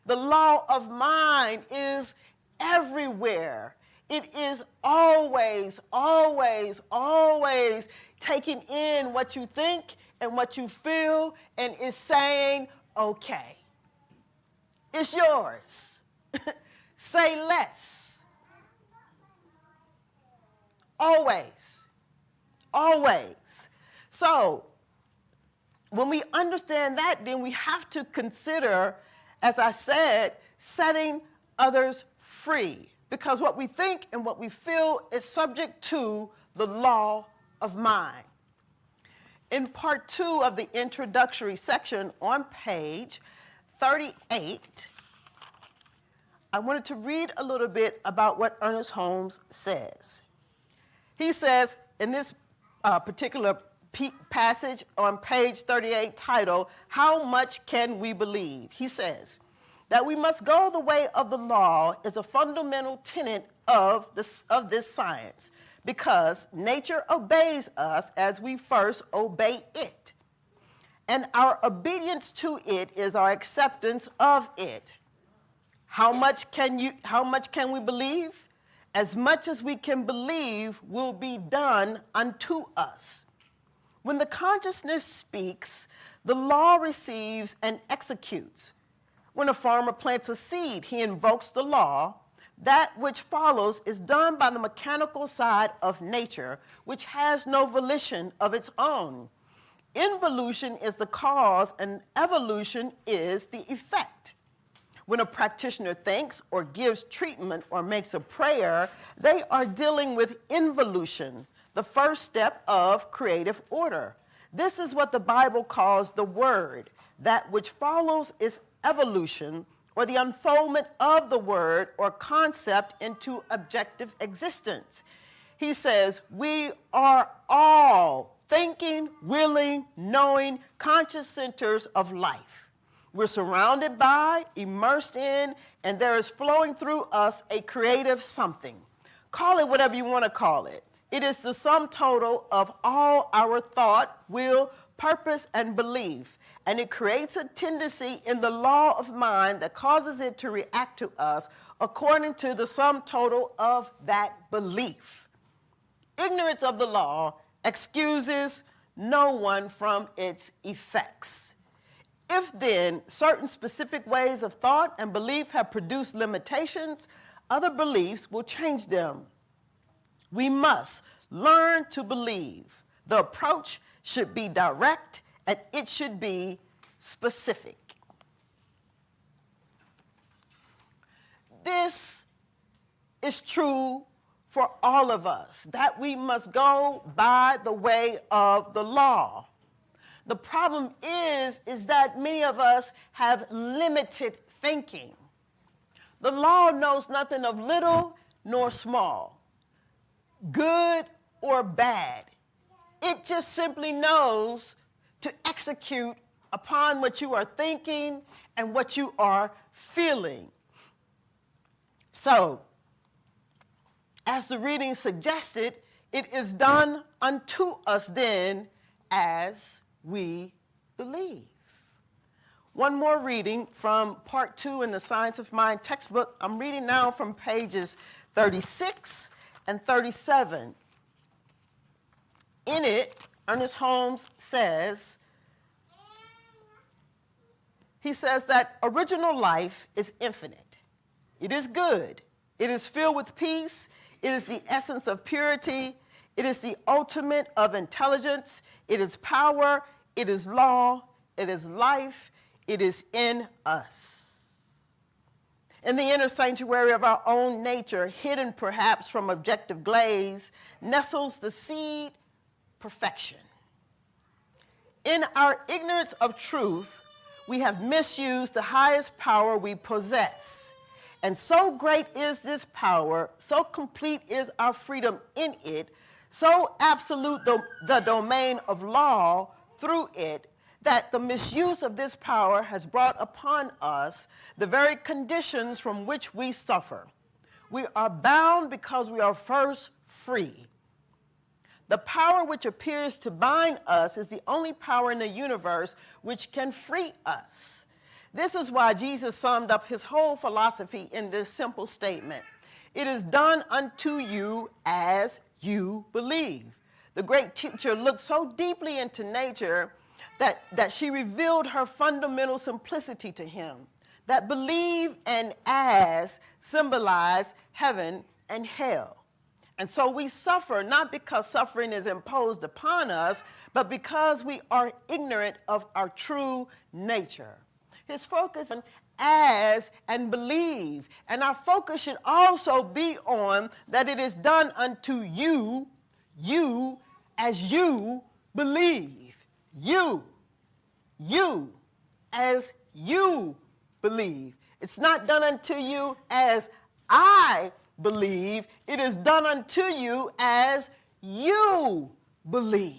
The law of mind is everywhere. It is always, always, always taking in what you think and what you feel and is saying, okay, it's yours. Say less. Always, always. So when we understand that, then we have to consider, as I said, setting others free. Because what we think and what we feel is subject to the law of mind. In part 2 of the introductory section on page 38, I wanted to read a little bit about what Ernest Holmes says. He says in this particular passage on page 38 titled, "How Much Can We Believe?" He says that we must go the way of the law is a fundamental tenet of this science, because nature obeys us as we first obey it. And our obedience to it is our acceptance of it. How much can we believe? As much as we can believe will be done unto us. When the consciousness speaks, the law receives and executes. When a farmer plants a seed, he invokes the law. That which follows is done by the mechanical side of nature, which has no volition of its own. Involution is the cause, and evolution is the effect. When a practitioner thinks or gives treatment or makes a prayer, they are dealing with involution, the first step of creative order. This is what the Bible calls the word. That which follows is evolution, or the unfoldment of the word or concept into objective existence. He says, we are all thinking, willing, knowing, conscious centers of life. We're surrounded by, immersed in, and there is flowing through us a creative something. Call it whatever you want to call it. It is the sum total of all our thought, will, purpose, and belief. And it creates a tendency in the law of mind that causes it to react to us according to the sum total of that belief. Ignorance of the law excuses no one from its effects. If then certain specific ways of thought and belief have produced limitations, other beliefs will change them. We must learn to believe. The approach should be direct and it should be specific. This is true for all of us, that we must go by the way of the law. The problem is that many of us have limited thinking. The law knows nothing of little nor small, good or bad. It just simply knows to execute upon what you are thinking and what you are feeling. So, as the reading suggested, it is done unto us then as we believe. One more reading from part 2 in the Science of Mind textbook. I'm reading now from pages 36 and 37. In it, Ernest Holmes says, he says that original life is infinite. It is good. It is filled with peace. It is the essence of purity. It is the ultimate of intelligence. It is power. It is law. It is life. It is in us. In the inner sanctuary of our own nature, hidden perhaps from objective glaze, nestles the seed perfection. In our ignorance of truth, we have misused the highest power we possess. And so great is this power, so complete is our freedom in it, so absolute the domain of law through it, that the misuse of this power has brought upon us the very conditions from which we suffer. We are bound because we are first free. The power which appears to bind us is the only power in the universe which can free us. This is why Jesus summed up his whole philosophy in this simple statement. It is done unto you as you believe. The great teacher looked so deeply into nature that she revealed her fundamental simplicity to him, that believe and as symbolize heaven and hell. And so we suffer, not because suffering is imposed upon us, but because we are ignorant of our true nature. His focus on as and believe. And our focus should also be on that it is done unto you, as you believe. You, as you believe. It's not done unto you as I believe. It is done unto you as you believe.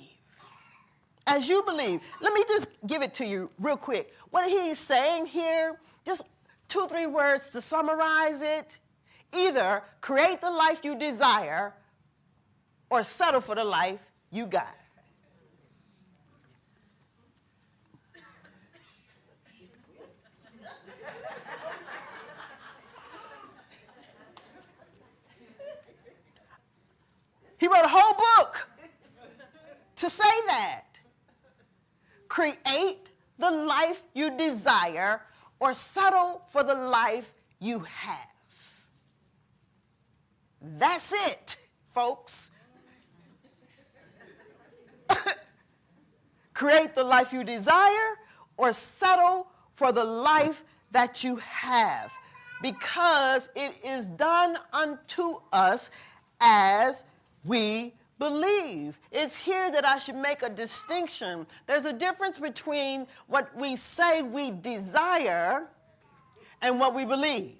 As you believe. Let me just give it to you real quick. What he's saying here, just 2-3 words to summarize it. Either create the life you desire or settle for the life you got. He wrote a whole book to say that. Create the life you desire or settle for the life you have. That's it, folks. Create the life you desire or settle for the life that you have, because it is done unto us as we believe. It's here that I should make a distinction. There's a difference between what we say we desire and what we believe.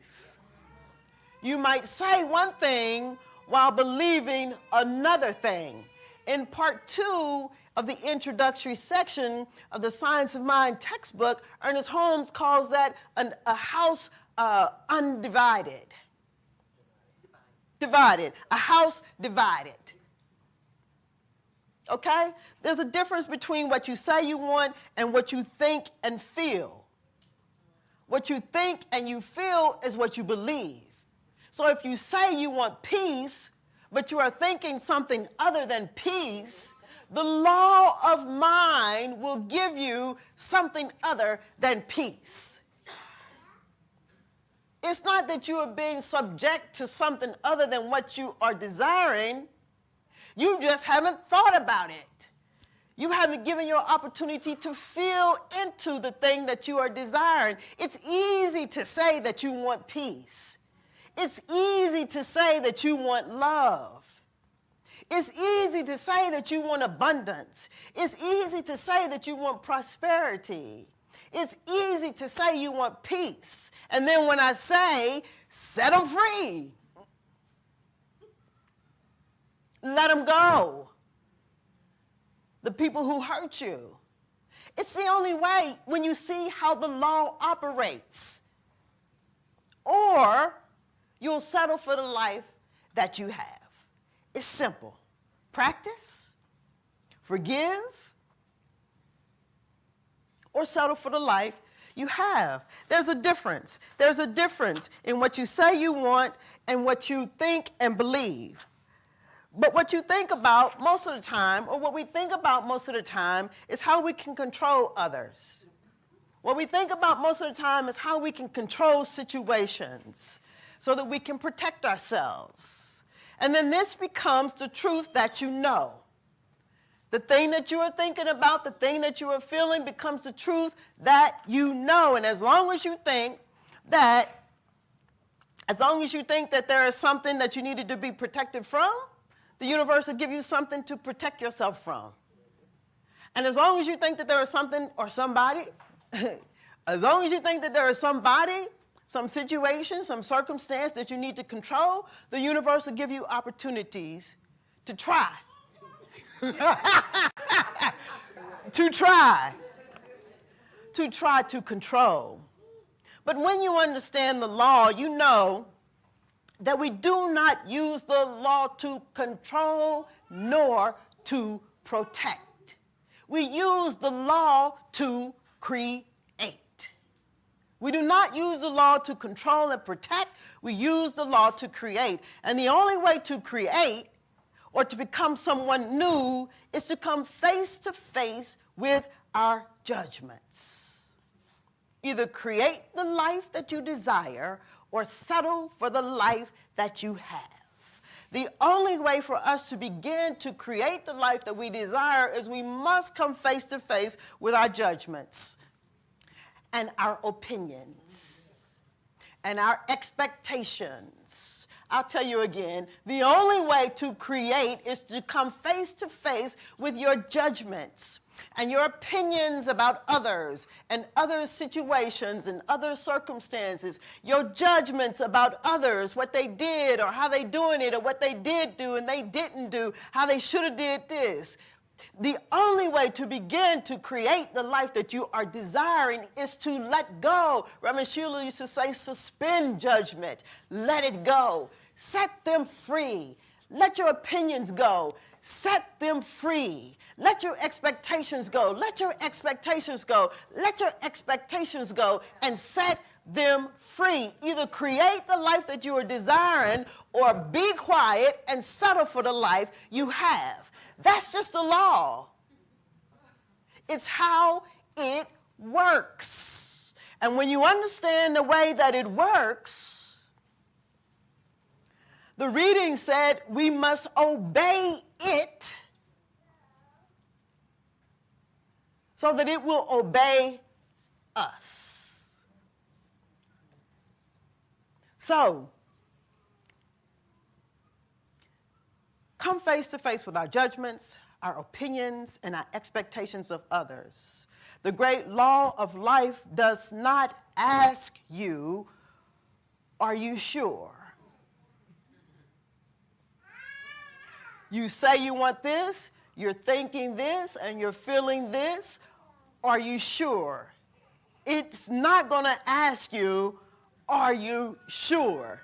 You might say one thing while believing another thing. In part 2 of the introductory section of the Science of Mind textbook, Ernest Holmes calls that a house undivided. Divided, a house divided. Okay? There's a difference between what you say you want and what you think and feel. What you think and you feel is what you believe. So if you say you want peace, but you are thinking something other than peace, the law of mind will give you something other than peace. It's not that you are being subject to something other than what you are desiring. You just haven't thought about it. You haven't given your opportunity to feel into the thing that you are desiring. It's easy to say that you want peace. It's easy to say that you want love. It's easy to say that you want abundance. It's easy to say that you want prosperity. It's easy to say you want peace. And then when I say, set them free, let them go, the people who hurt you. It's the only way when you see how the law operates. Or you'll settle for the life that you have. It's simple. Practice, forgive, or settle for the life you have. There's a difference. There's a difference in what you say you want and what you think and believe. But what you think about most of the time, or what we think about most of the time, is how we can control others. What we think about most of the time is how we can control situations so that we can protect ourselves. And then this becomes the truth that you know. The thing that you are thinking about, the thing that you are feeling becomes the truth that you know. And as long as you think that there is something that you needed to be protected from, the universe will give you something to protect yourself from. And as long as you think that there is something or somebody, as long as you think that there is somebody, some situation, some circumstance that you need to control, the universe will give you opportunities to try. To try to control. But when you understand the law, you know that we do not use the law to control nor to protect. We use the law to create. We do not use the law to control and protect. We use the law to create. And the only way to create or to become someone new is to come face to face with our judgments. Either create the life that you desire or settle for the life that you have. The only way for us to begin to create the life that we desire is we must come face to face with our judgments and our opinions and our expectations. I'll tell you again, the only way to create is to come face to face with your judgments and your opinions about others and other situations and other circumstances, your judgments about others, what they did or how they doing it or what they did do and they didn't do, how they should have did this. The only way to begin to create the life that you are desiring is to let go. Reverend Sheila used to say, suspend judgment. Let it go. Set them free. Let your opinions go. Set them free. Let your expectations go. Let your expectations go. Let your expectations go and set them free. Either create the life that you are desiring or be quiet and settle for the life you have. That's just the law. It's how it works. And when you understand the way that it works, the reading said we must obey it so that it will obey us. So, come face to face with our judgments, our opinions, and our expectations of others. The great law of life does not ask you, are you sure? You say you want this, you're thinking this, and you're feeling this. Are you sure? It's not going to ask you, are you sure?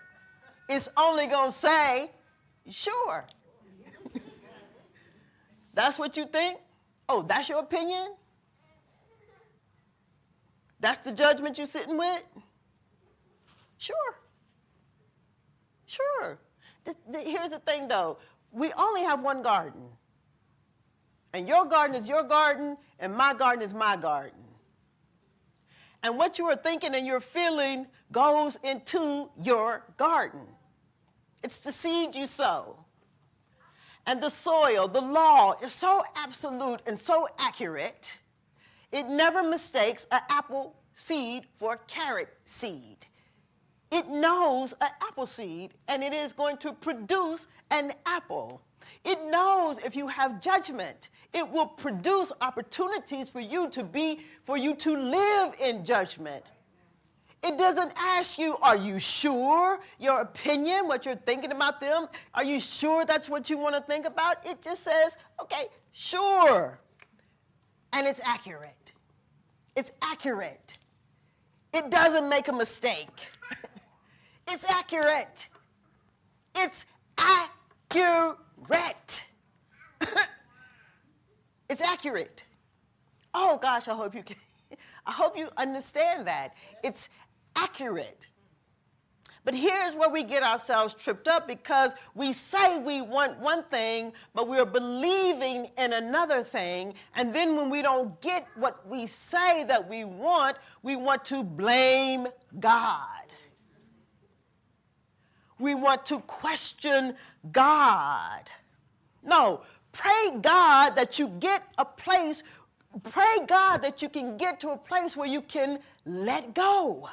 It's only going to say, sure. That's what you think? Oh, that's your opinion? That's the judgment you're sitting with? Sure. Sure. Here's the thing, though. We only have one garden. And your garden is your garden, and my garden is my garden. And what you are thinking and you're feeling goes into your garden. It's the seed you sow. And the soil, the law, is so absolute and so accurate, it never mistakes an apple seed for a carrot seed. It knows an apple seed, and it is going to produce an apple. It knows if you have judgment, it will produce opportunities for you to live in judgment. It doesn't ask you, are you sure? Your opinion, what you're thinking about them, are you sure that's what you want to think about? It just says, okay, sure. And it's accurate. It's accurate. It doesn't make a mistake. It's accurate. It's accurate. It's accurate. Oh gosh, I hope you understand that. It's accurate. But here's where we get ourselves tripped up, because we say we want one thing, but we're believing in another thing. And then when we don't get what we say that we want to blame God. We want to question God. No, pray God that you get a place. Pray God that you can get to a place where you can let go.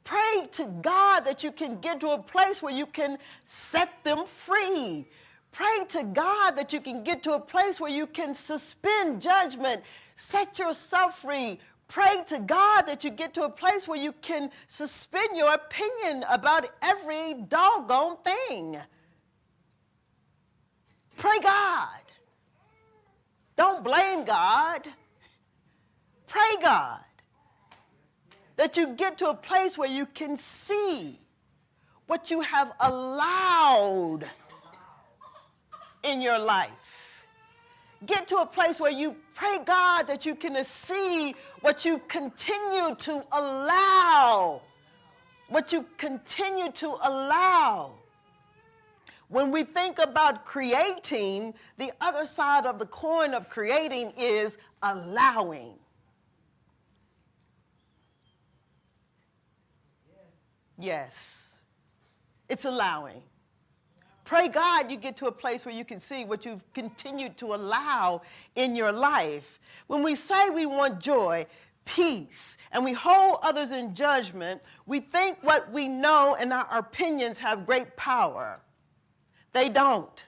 Pray to God that you can get to a place where you can set them free. Pray to God that you can get to a place where you can suspend judgment, set yourself free. Pray to God that you get to a place where you can suspend your opinion about every doggone thing. Pray God. Don't blame God. Pray God that you get to a place where you can see what you have allowed in your life. Get to a place where you pray God that you can see what you continue to allow. What you continue to allow. When we think about creating, the other side of the coin of creating is allowing. Yes, it's allowing. Pray God you get to a place where you can see what you've continued to allow in your life. When we say we want joy, peace, and we hold others in judgment, we think what we know and our opinions have great power. They don't.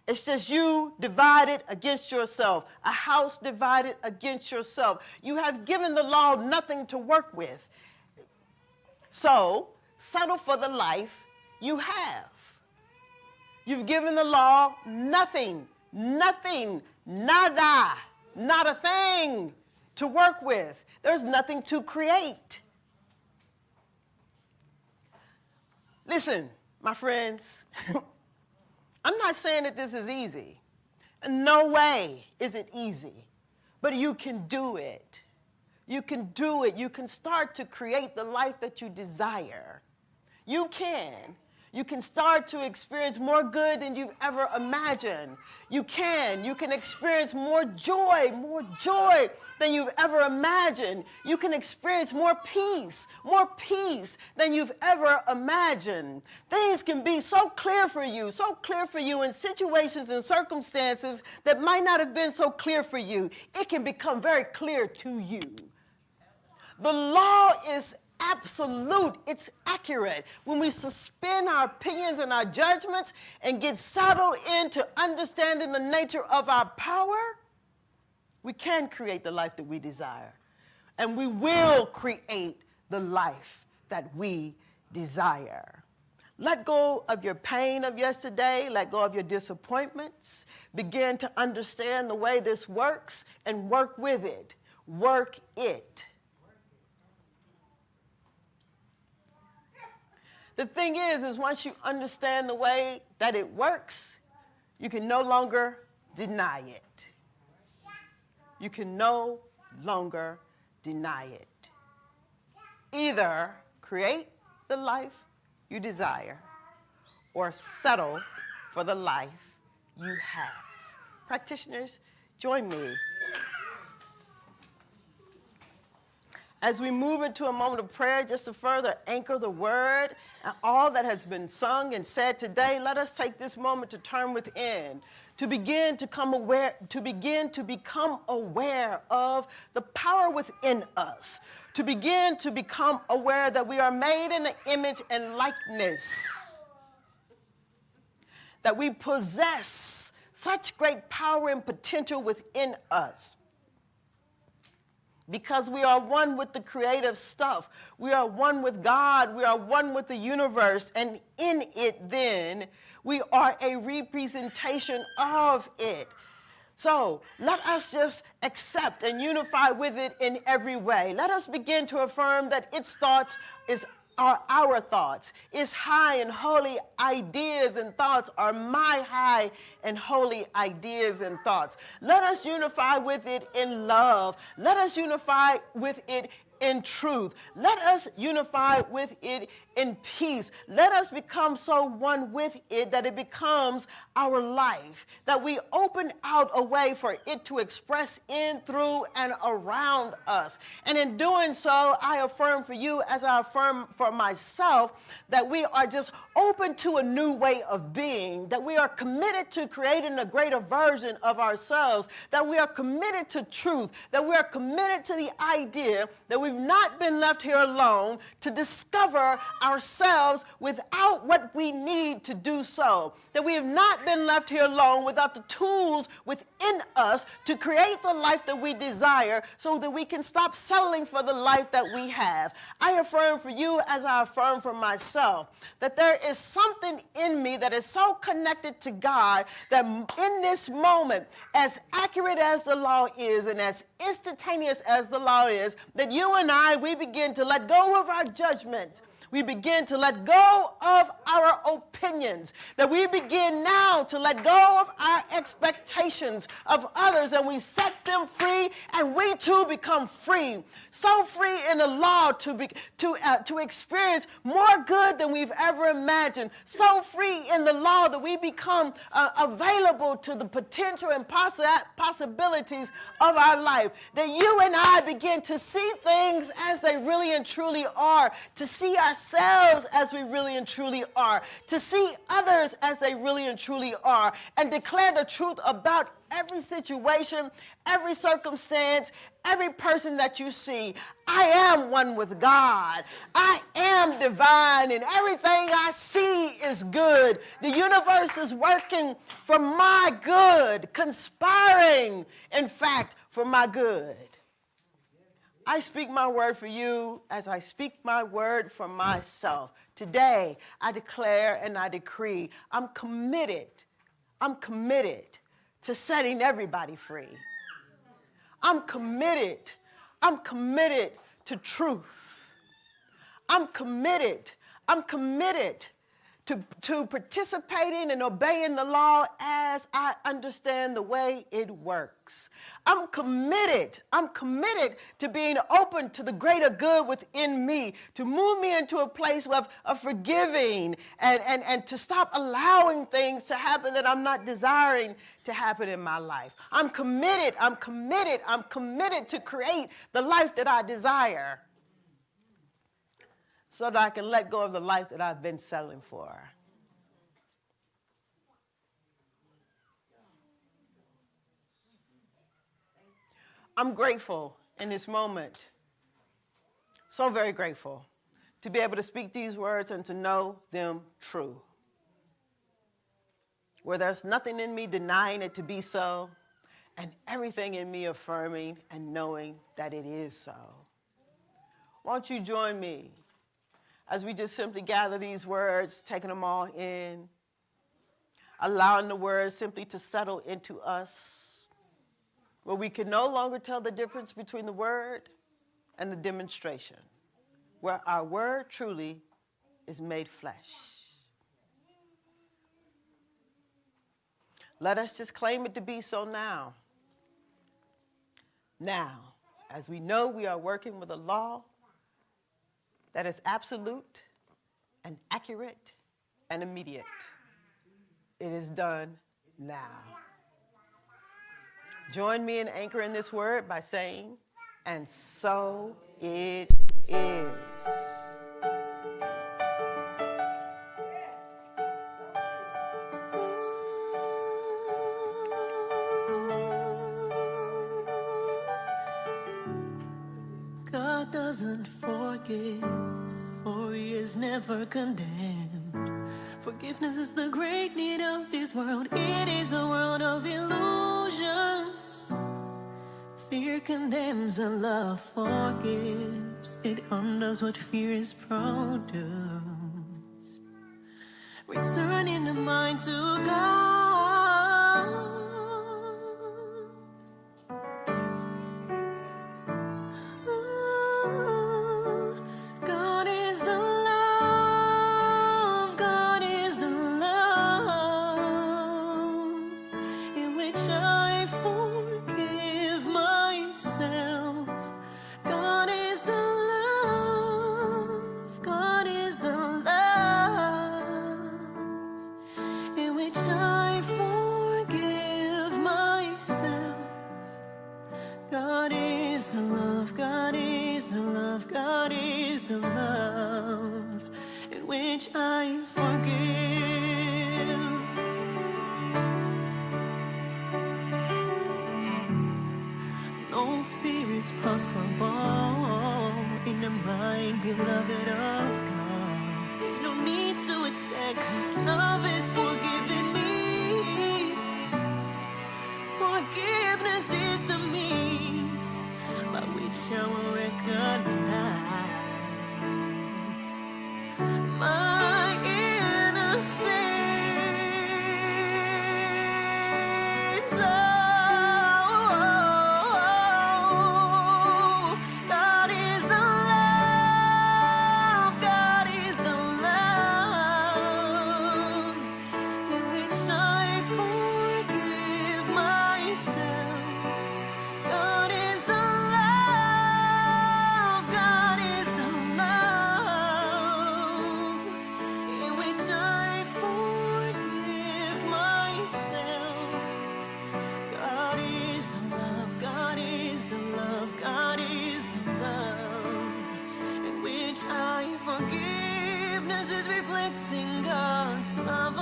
It's just you divided against yourself, a house divided against yourself. You have given the law nothing to work with. So, settle for the life you have. You've given the law nothing, nada, not a thing to work with. There's nothing to create. Listen, my friends, I'm not saying that this is easy. In no way is it easy, but you can do it. You can do it. You can start to create the life that you desire. You can. You can start to experience more good than you've ever imagined. You can experience more joy than you've ever imagined. You can experience more peace than you've ever imagined. Things can be so clear for you in situations and circumstances that might not have been so clear for you. It can become very clear to you. The law is absolute. It's accurate. When we suspend our opinions and our judgments and get settled into understanding the nature of our power, we can create the life that we desire. And we will create the life that we desire. Let go of your pain of yesterday. Let go of your disappointments. Begin to understand the way this works and work with it. Work it. The thing is once you understand the way that it works, you can no longer deny it. You can no longer deny it. Either create the life you desire or settle for the life you have. Practitioners, join me as we move into a moment of prayer, just to further anchor the word and all that has been sung and said today. Let us take this moment to turn within, to begin to become aware of the power within us, to begin to become aware that we are made in the image and likeness, that we possess such great power and potential within us. Because we are one with the creative stuff. We are one with God. We are one with the universe. And in it, then, we are a representation of it. So let us just accept and unify with it in every way. Let us begin to affirm that its thoughts are our thoughts. Its high and holy ideas and thoughts are my high and holy ideas and thoughts. Let us unify with it in love. Let us unify with it in truth. Let us unify with it in peace. Let us become so one with it that it becomes our life, that we open out a way for it to express in, through, and around us. And in doing so, I affirm for you, as I affirm for myself, that we are just open to a new way of being, that we are committed to creating a greater version of ourselves, that we are committed to truth, that we are committed to the idea that we've not been left here alone to discover ourselves without what we need to do so. That we have not been left here alone without the tools within us to create the life that we desire, so that we can stop settling for the life that we have. I affirm for you, as I affirm for myself, that there is something in me that is so connected to God that in this moment, as accurate as the law is and as instantaneous as the law is, that you and I, we begin to let go of our judgments. We begin to let go of our opinions, that we begin now to let go of our expectations of others, and we set them free, and we too become free. So free in the law to experience more good than we've ever imagined. So free in the law that we become available to the potential and possibilities of our life. That you and I begin to see things as they really and truly are, to see ourselves ourselves as we really and truly are, to see others as they really and truly are, and declare the truth about every situation, every circumstance, every person that you see. I am one with God. I am divine, and everything I see is good. The universe is working for my good, conspiring, in fact, for my good. I speak my word for you as I speak my word for myself. Today, I declare and I decree, I'm committed to setting everybody free. I'm committed to truth. I'm committed to participating and obeying the law as I understand the way it works. I'm committed to being open to the greater good within me, to move me into a place of forgiving and to stop allowing things to happen that I'm not desiring to happen in my life. I'm committed to create the life that I desire, so that I can let go of the life that I've been settling for. I'm grateful in this moment, so very grateful, to be able to speak these words and to know them true. Where there's nothing in me denying it to be so, and everything in me affirming and knowing that it is so. Won't you join me as we just simply gather these words, taking them all in, allowing the words simply to settle into us, where we can no longer tell the difference between the word and the demonstration, where our word truly is made flesh. Let us just claim it to be so now. Now, as we know we are working with a law that is absolute and accurate and immediate. It is done now. Join me in anchoring this word by saying, and so it is. God doesn't forgive, for he is never condemned. Forgiveness is the great need of this world. It is a world of illusions. Fear condemns and love forgives. It undoes what fear is produced. Returning the mind to God. God is the love, God is the love, in which I forgive myself. God is the love, God is the love, in which I forgive myself. God is the love, God is the love, God is the love in which I forgive. No fear is possible in the mind, beloved of God. There's no need to attack, 'cause love is forgiving me. Forgiveness is the means by which I will recognize my innocence. Oh, God is the love, God is the love,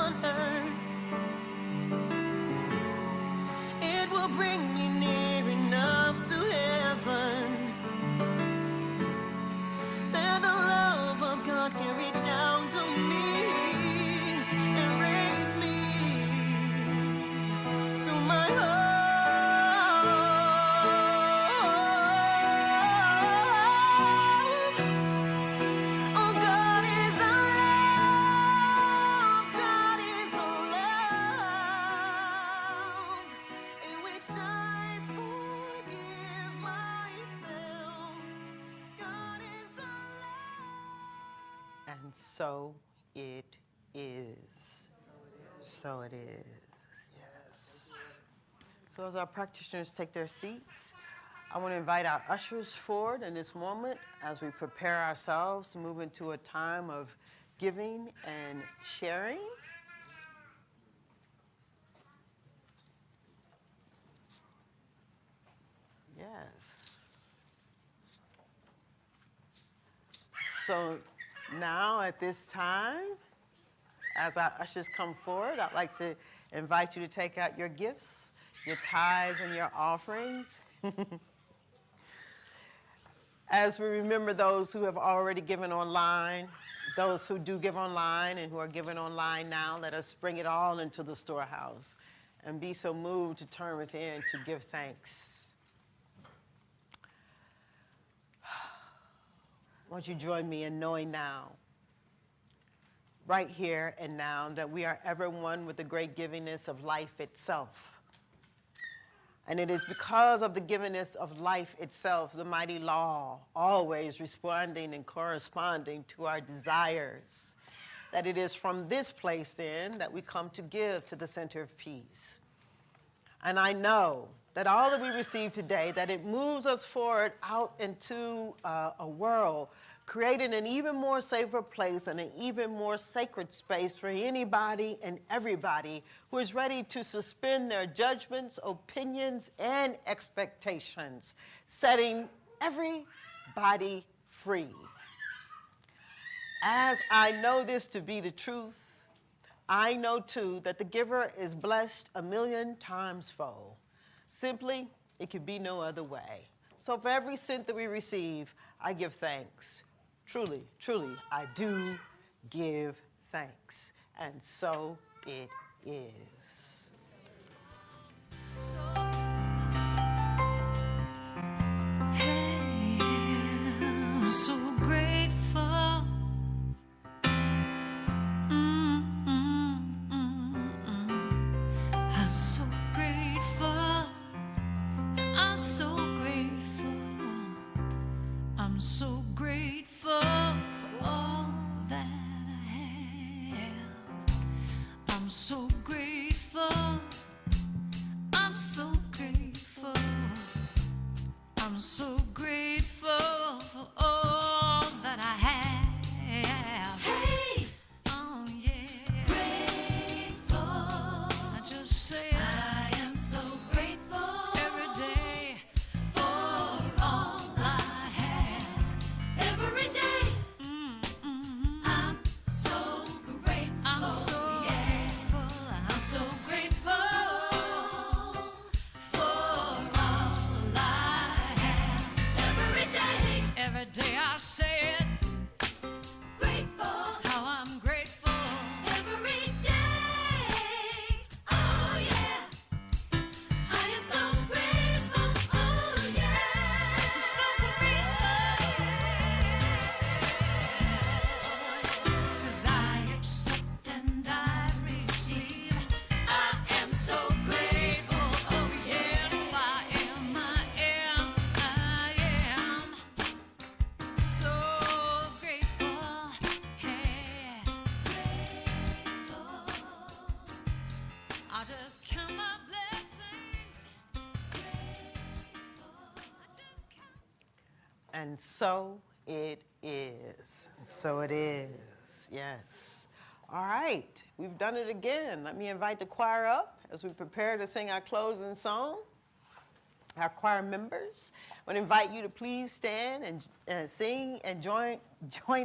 on earth. It will bring me near enough to heaven that the love of God can reach down to me and raise me to my home. Oh, God is the love, God is the love in which I forgive myself. God is the love. And so it is. So it is, yes. So as our practitioners take their seats, I want to invite our ushers forward in this moment as we prepare ourselves to move into a time of giving and sharing. Yes. So now at this time, as our ushers come forward, I'd like to invite you to take out your gifts, your tithes, and your offerings. As we remember those who have already given online, those who do give online and who are giving online now, let us bring it all into the storehouse and be so moved to turn within to give thanks. Won't you join me in knowing now, right here and now, that we are ever one with the great givingness of life itself. And it is because of the givingness of life itself, the mighty law, always responding and corresponding to our desires, that it is from this place then that we come to give to the center of peace. And I know that all that we receive today, that it moves us forward out into a world, creating an even more safer place and an even more sacred space for anybody and everybody who is ready to suspend their judgments, opinions, and expectations, setting everybody free. As I know this to be the truth, I know too that the giver is blessed 1,000,000 times fold. Simply, it could be no other way. So for every cent that we receive, I give thanks. Truly, truly, I do give thanks. And so it is. Hey, I'm so grateful. I'm so grateful. I'm so grateful. I'm so grateful for all that I have. I'm so grateful. I'm so grateful. I'm so grateful for all that I have. Hey! Oh, yeah. Grateful. I just say I am so grateful every day for all I have. Every day. I'm so grateful. I'm so grateful. I'm so grateful for all I have. Every day I say it. Grateful. How I'm grateful. Every day. Oh yeah. I am so grateful. Oh yeah. I'm so grateful. 'Cause I accept and I receive. I am so grateful. Oh yes, I am. I am. I am. So grateful, yeah. Grateful. I just count my blessings. Grateful. I just count. And so it is. So it is, yes. All right, we've done it again. Let me invite the choir up as we prepare to sing our closing song. Our choir members, I want to invite you to please stand and sing and join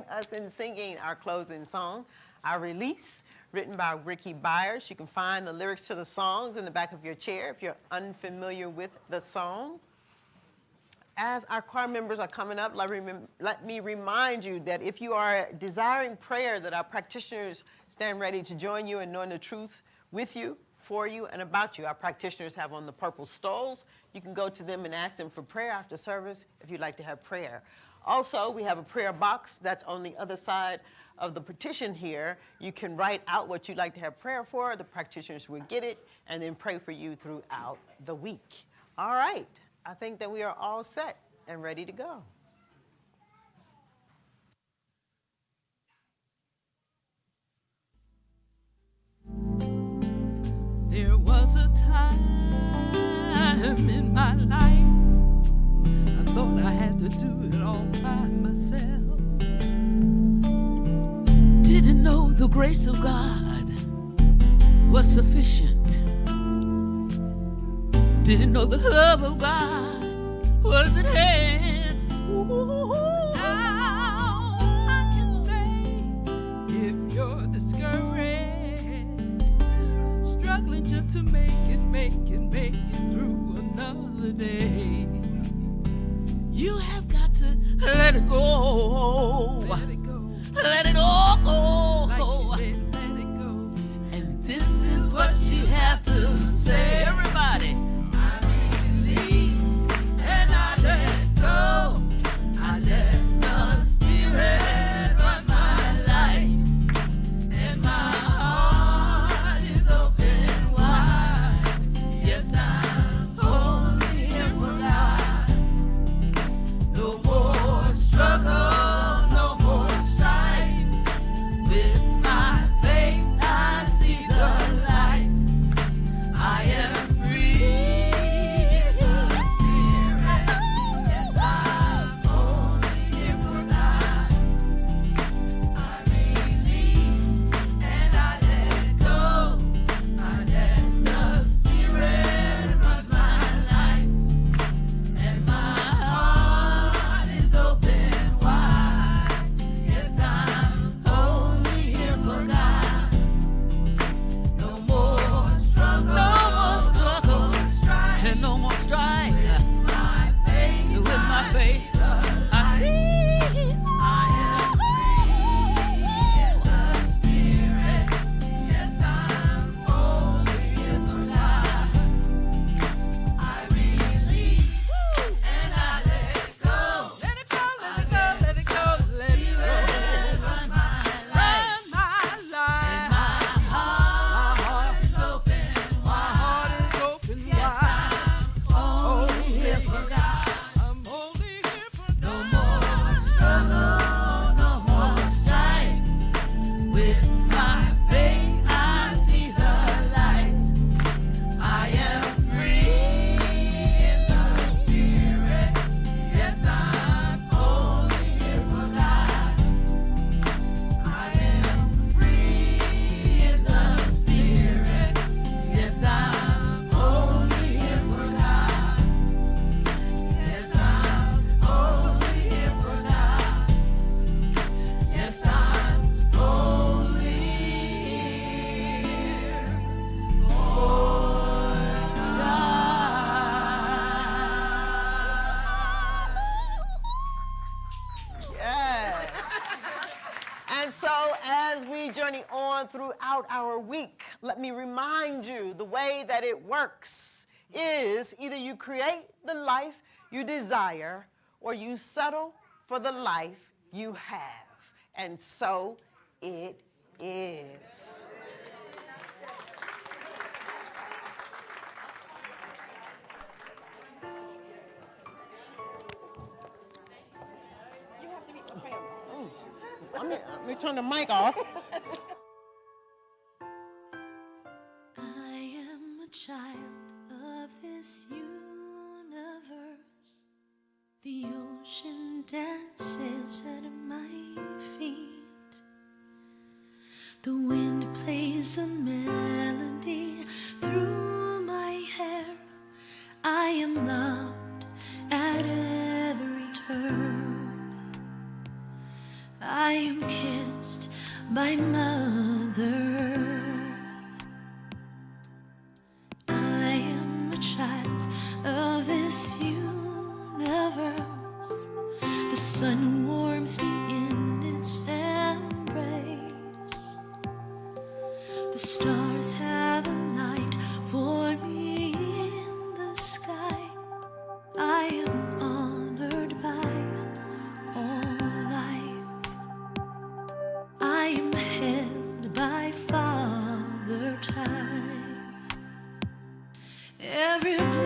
us in singing our closing song, our release. written by Ricky Byers. You can find the lyrics to the songs in the back of your chair if you're unfamiliar with the song. As our choir members are coming up, let me remind you that if you are desiring prayer, that our practitioners stand ready to join you in knowing the truth with you, for you, and about you. Our practitioners have on the purple stoles. You can go to them and ask them for prayer after service if you'd like to have prayer. Also, we have a prayer box that's on the other side of the partition here. You can write out what you'd like to have prayer for. The practitioners will get it and then pray for you throughout the week. All right. I think that we are all set and ready to go. There was a time in my life I thought I had to do it all by myself. Didn't know the grace of God was sufficient. Didn't know the love of God was at hand. Ooh. Now I can say, if you're discouraged, struggling just to make it through another day, you have got to let it go. Let it go. Let it all go. Like you said, let it go. And this is what you have to say, everybody. And I let go. I let the Spirit run my life, and my heart is open wide. Yes, I'm only here for God. No more struggle, no more strife. With my faith, I see the light. I am free. Throughout our week, let me remind you the way that it works is either you create the life you desire or you settle for the life you have. And so it is. You have to be okay. Let me turn the mic off. Child of this universe, the ocean dances at my feet. The wind plays a melody through my hair. I am loved at every turn. I am kissed by Mother sun warms me in its embrace. The stars have a light for me in the sky. I am honored by all life. I am held by Father Time. Every